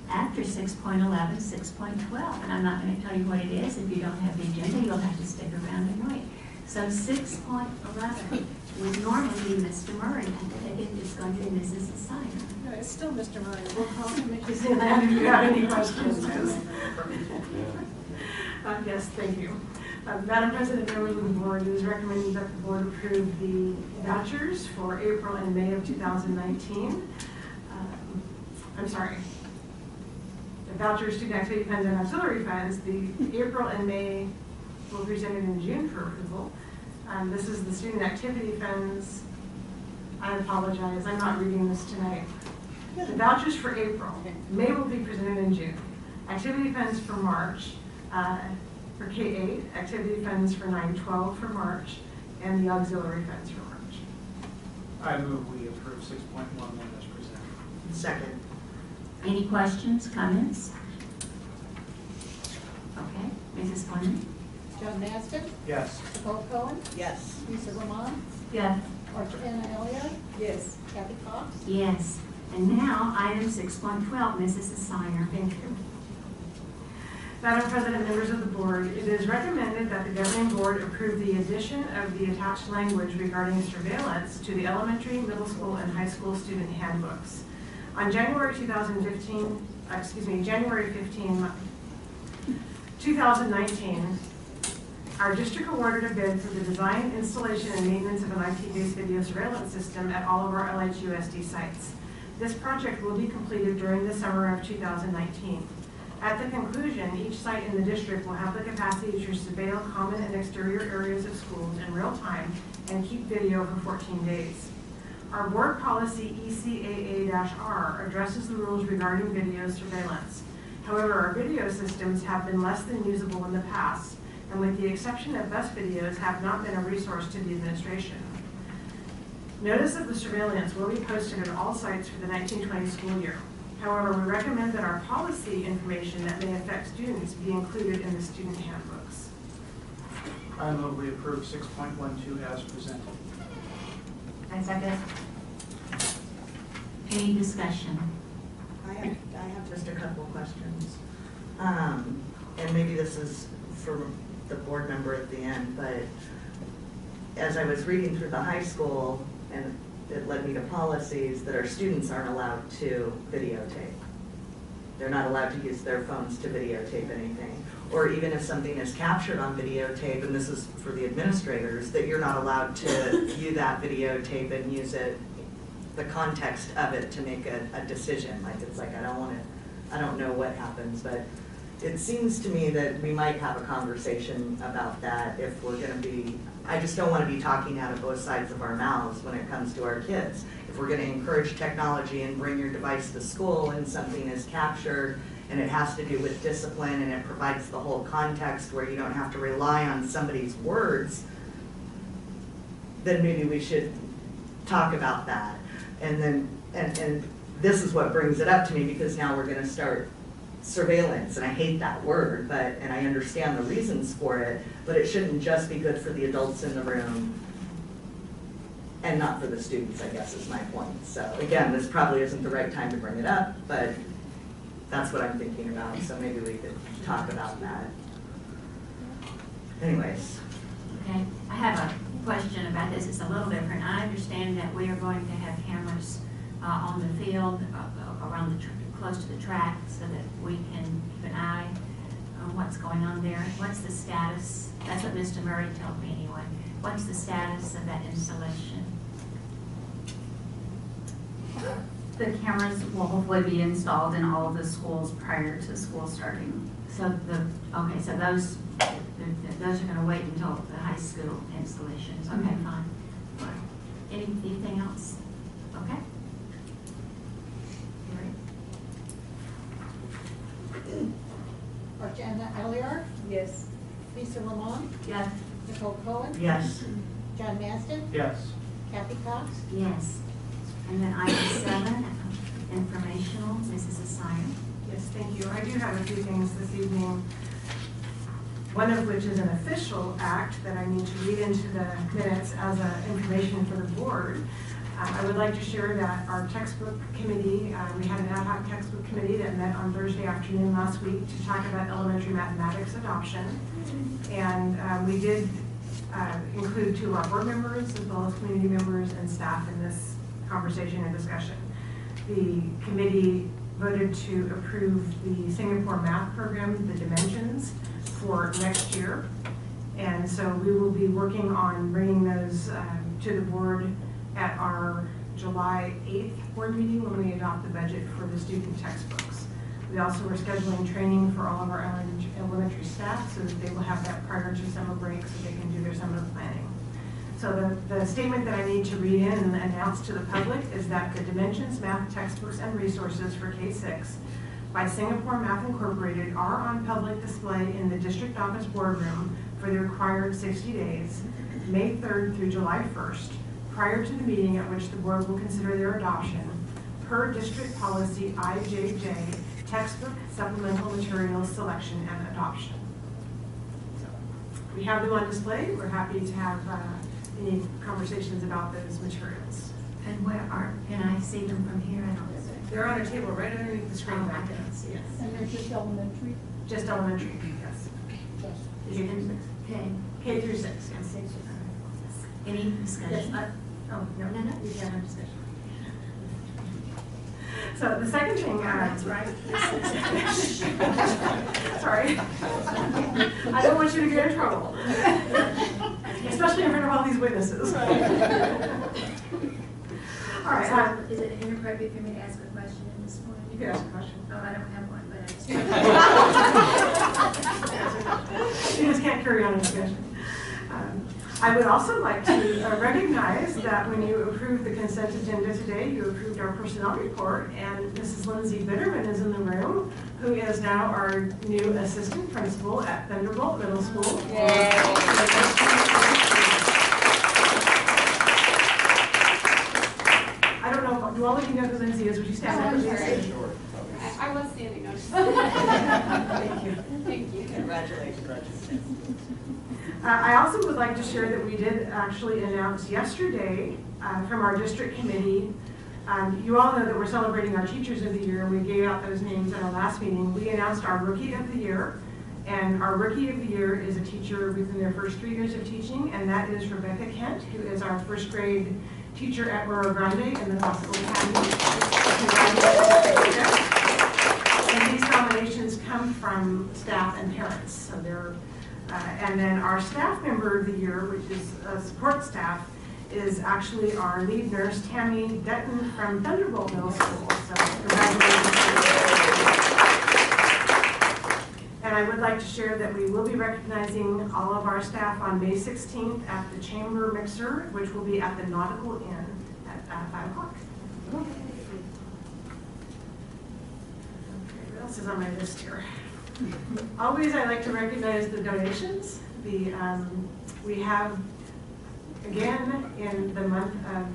after 6.11, 6.12. And I'm not going to tell you what it is. If you don't have the agenda, you'll have to stick around and wait. So 6.11 would normally be Mr. Murray. And it is going to be Mrs. Assigner. No, it's still Mr. Murray. We'll call him if he's in that if you have any questions. Yes, thank you. Madam President, members of the board, it is recommended that the board approve the vouchers for April and May of 2019. I'm sorry. The vouchers, student activity funds, and auxiliary funds, the April and May will be presented in June for approval. This is the student activity funds. I apologize, I'm not reading this tonight. The vouchers for April, May will be presented in June. Activity funds for March, for K-8, activity funds for 9-12 for March, and the auxiliary funds for March. I move we approve 6.11 as presented. Second. Any questions, comments? Okay, Mrs. Fleming? John Maston, Yes. Nicole Cohen, Yes. Lisa Roman, Yes. Archana Elliott, Yes. Kathy Cox. Yes. And now, item 6.12, Mrs. Asire. Thank you. Madam President, members of the board, it is recommended that the governing board approve the addition of the attached language regarding surveillance to the elementary, middle school, and high school student handbooks. On January 15, 2019, our district awarded a bid for the design, installation, and maintenance of an IP-based video surveillance system at all of our LHUSD sites. This project will be completed during the summer of 2019. At the conclusion, each site in the district will have the capacity to surveil common and exterior areas of schools in real time and keep video for 14 days. Our board policy ECAA-R addresses the rules regarding video surveillance. However, our video systems have been less than usable in the past, and with the exception of bus videos, have not been a resource to the administration. Notice of the surveillance will be posted at all sites for the 1920 school year. However, we recommend that our policy information that may affect students be included in the student handbooks. I move we approve 6.12 as presented. I second. Any discussion? I have just a couple of questions. And maybe this is for the board member at the end, but as I was reading through the high school, and it led me to policies that our students aren't allowed to videotape. They're not allowed to use their phones to videotape anything. Or even if something is captured on videotape, and this is for the administrators, that you're not allowed to view that videotape and use it, the context of it, to make a decision. Like, it's like, I don't know what happens, but it seems to me that we might have a conversation about that if we're gonna be, I just don't wanna be talking out of both sides of our mouths when it comes to our kids. If we're gonna encourage technology and bring your device to school and something is captured and it has to do with discipline and it provides the whole context where you don't have to rely on somebody's words, then maybe we should talk about that. And then, and this is what brings it up to me, because now we're gonna start surveillance, and I hate that word, and I understand the reasons for it, but it shouldn't just be good for the adults in the room and not for the students, I guess is my point. So again, this probably isn't the right time to bring it up, but that's what I'm thinking about, so maybe we could talk about that. Anyways. Okay, I have a question about this. It's a little different. I understand that we are going to have cameras on the field, around close to the track, so that we can keep an eye on what's going on there. What's the status? That's what Mr. Murray told me anyway. What's the status of that installation? The cameras will hopefully be installed in all of the schools prior to school starting. So okay, so those are going to wait until the high school installations. Okay, fine. Anything else? Okay. Archana Elliott. Yes. Lisa Roman, Yes. Nicole Cohen. Yes. John Maston, Yes. Kathy Cox. Yes. And then item 7, informational, Mrs. Asire. Yes, thank you. I do have a few things this evening, one of which is an official act that I need to read into the minutes as information for the board. I would like to share that our textbook committee, we had an ad hoc textbook committee that met on Thursday afternoon last week to talk about elementary mathematics adoption. And we did include 2 of our board members as well as community members and staff in this conversation and discussion. The committee voted to approve the Singapore math program, the Dimensions, for next year. And so we will be working on bringing those to the board at our July 8th board meeting when we adopt the budget for the student textbooks. We also are scheduling training for all of our elementary staff so that they will have that prior to summer break so they can do their summer planning. So the statement that I need to read in and announce to the public is that the Dimensions math textbooks and resources for K-6 by Singapore Math Incorporated are on public display in the district office boardroom for the required 60 days, May 3rd through July 1st, prior to the meeting at which the board will consider their adoption, per district policy IJJ, textbook supplemental materials selection and adoption. So, We have them on display. We're happy to have any conversations about those materials. And can I see them from here? I don't know. They're on a table right underneath the screen Oh, back I there. can see it. Yes. And they're just elementary? Just elementary, yes. Is it in, okay, K through 6, yes. any discussion? Yes, oh, no, No, no. we can't have discussion. So the second thing, That's right. sorry. I don't want you to get in trouble. Especially in front of all these witnesses. All right. Is it inappropriate for me to ask a question at this point? You can ask a question. Oh, I don't have one, but I just. You just can't carry on a discussion. I would also like to recognize that when you approved the consent agenda today, you approved our personnel report, and Mrs. Lindsay Bitterman is in the room, who is now our new assistant principal at Thunderbolt Middle School. I don't know, do all of you know who Lindsay is? Would you stand up? Please? I was standing up. Thank you. Thank you. Congratulations. I also would like to share that we did actually announce yesterday from our district committee. You all know that we're celebrating our Teachers of the Year. We gave out those names at our last meeting. We announced our Rookie of the Year. And our Rookie of the Year is a teacher within their first 3 years of teaching, and that is Rebecca Kent, who is our first grade teacher at Rio Grande in the Classical Academy. And these nominations come from staff and parents. So they're, and then our staff member of the year, which is support staff, is actually our lead nurse, Tammy Dutton from Thunderbolt Middle School. So congratulations. And I would like to share that we will be recognizing all of our staff on May 16th at the Chamber Mixer, which will be at the Nautical Inn at 5 o'clock. Okay, what else is on my list here? Always I like to recognize the donations. We have, again, in the month of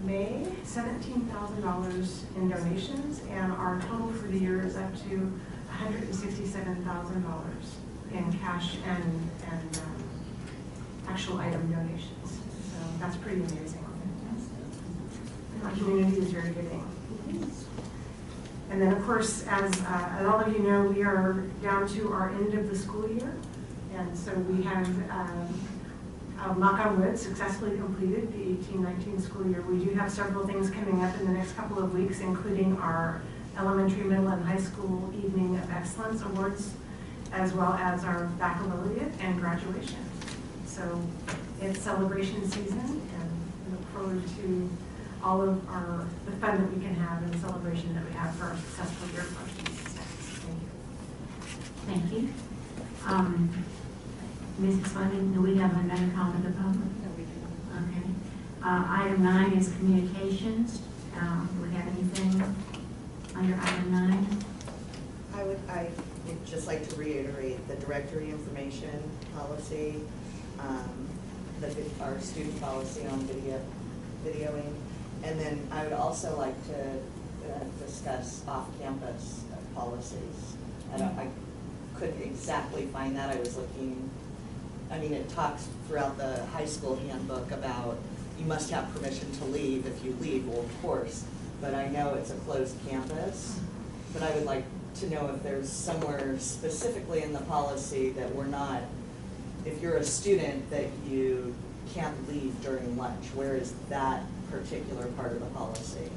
May, $17,000 in donations, and our total for the year is up to $167,000 in cash and actual item donations. So that's pretty amazing. Our community is very giving. And then, of course, as all of you know, we are down to our end of the school year. And so we have, knock on wood, successfully completed the 18-19 school year. We do have several things coming up in the next couple of weeks, including our elementary, middle, and high school Evening of Excellence Awards, as well as our baccalaureate and graduation. So it's celebration season, and we look forward to all of the fun that we can have and the celebration that we have for our successful year for our students and staff. Thank you. Thank you. Mrs. Fleming, do we have another comment of the public? No, we don't. Okay. Item 9 is communications. Do we have anything under item 9? I would just like to reiterate the directory information policy, our student policy on videoing, and then I would also like to discuss off-campus policies. I couldn't exactly find that. I was looking, I mean, it talks throughout the high school handbook about you must have permission to leave if you leave, well, of course, but I know it's a closed campus. But I would like to know if there's somewhere specifically in the policy that we're not, if you're a student that you can't leave during lunch, where is that particular part of the policy?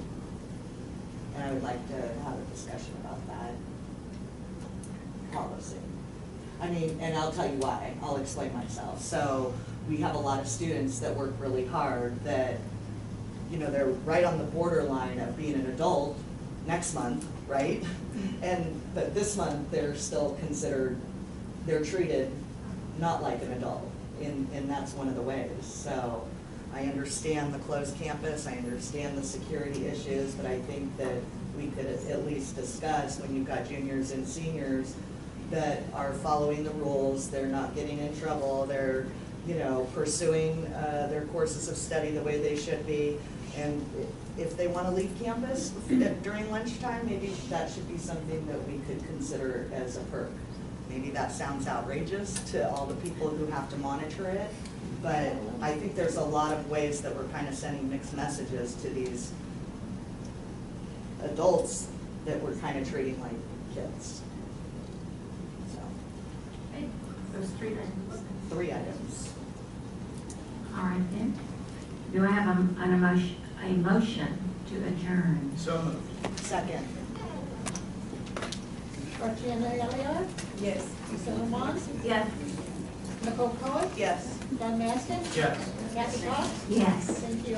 And I would like to have a discussion about that policy. I mean, and I'll tell you why. I'll explain myself. So we have a lot of students that work really hard that, you know, they're right on the borderline of being an adult next month, right? But this month they're still considered, they're treated not like an adult, and that's one of the ways. So I understand the closed campus, I understand the security issues, but I think that we could at least discuss when you've got juniors and seniors that are following the rules, they're not getting in trouble, they're, you know, pursuing their courses of study the way they should be. And if they want to leave campus during lunchtime, maybe that should be something that we could consider as a perk. maybe that sounds outrageous to all the people who have to monitor it, but I think there's a lot of ways that we're kind of sending mixed messages to these adults that we're kind of treating like kids. So, Those 3 items. 3 items. All right then. Do I have a motion to adjourn? So moved. Second. Martina Elliott? Yes. Lisa Lamont? Yes. Nicole Cohen? Yes. John Maston? Yes. Kathy Cox? Yes. Thank you.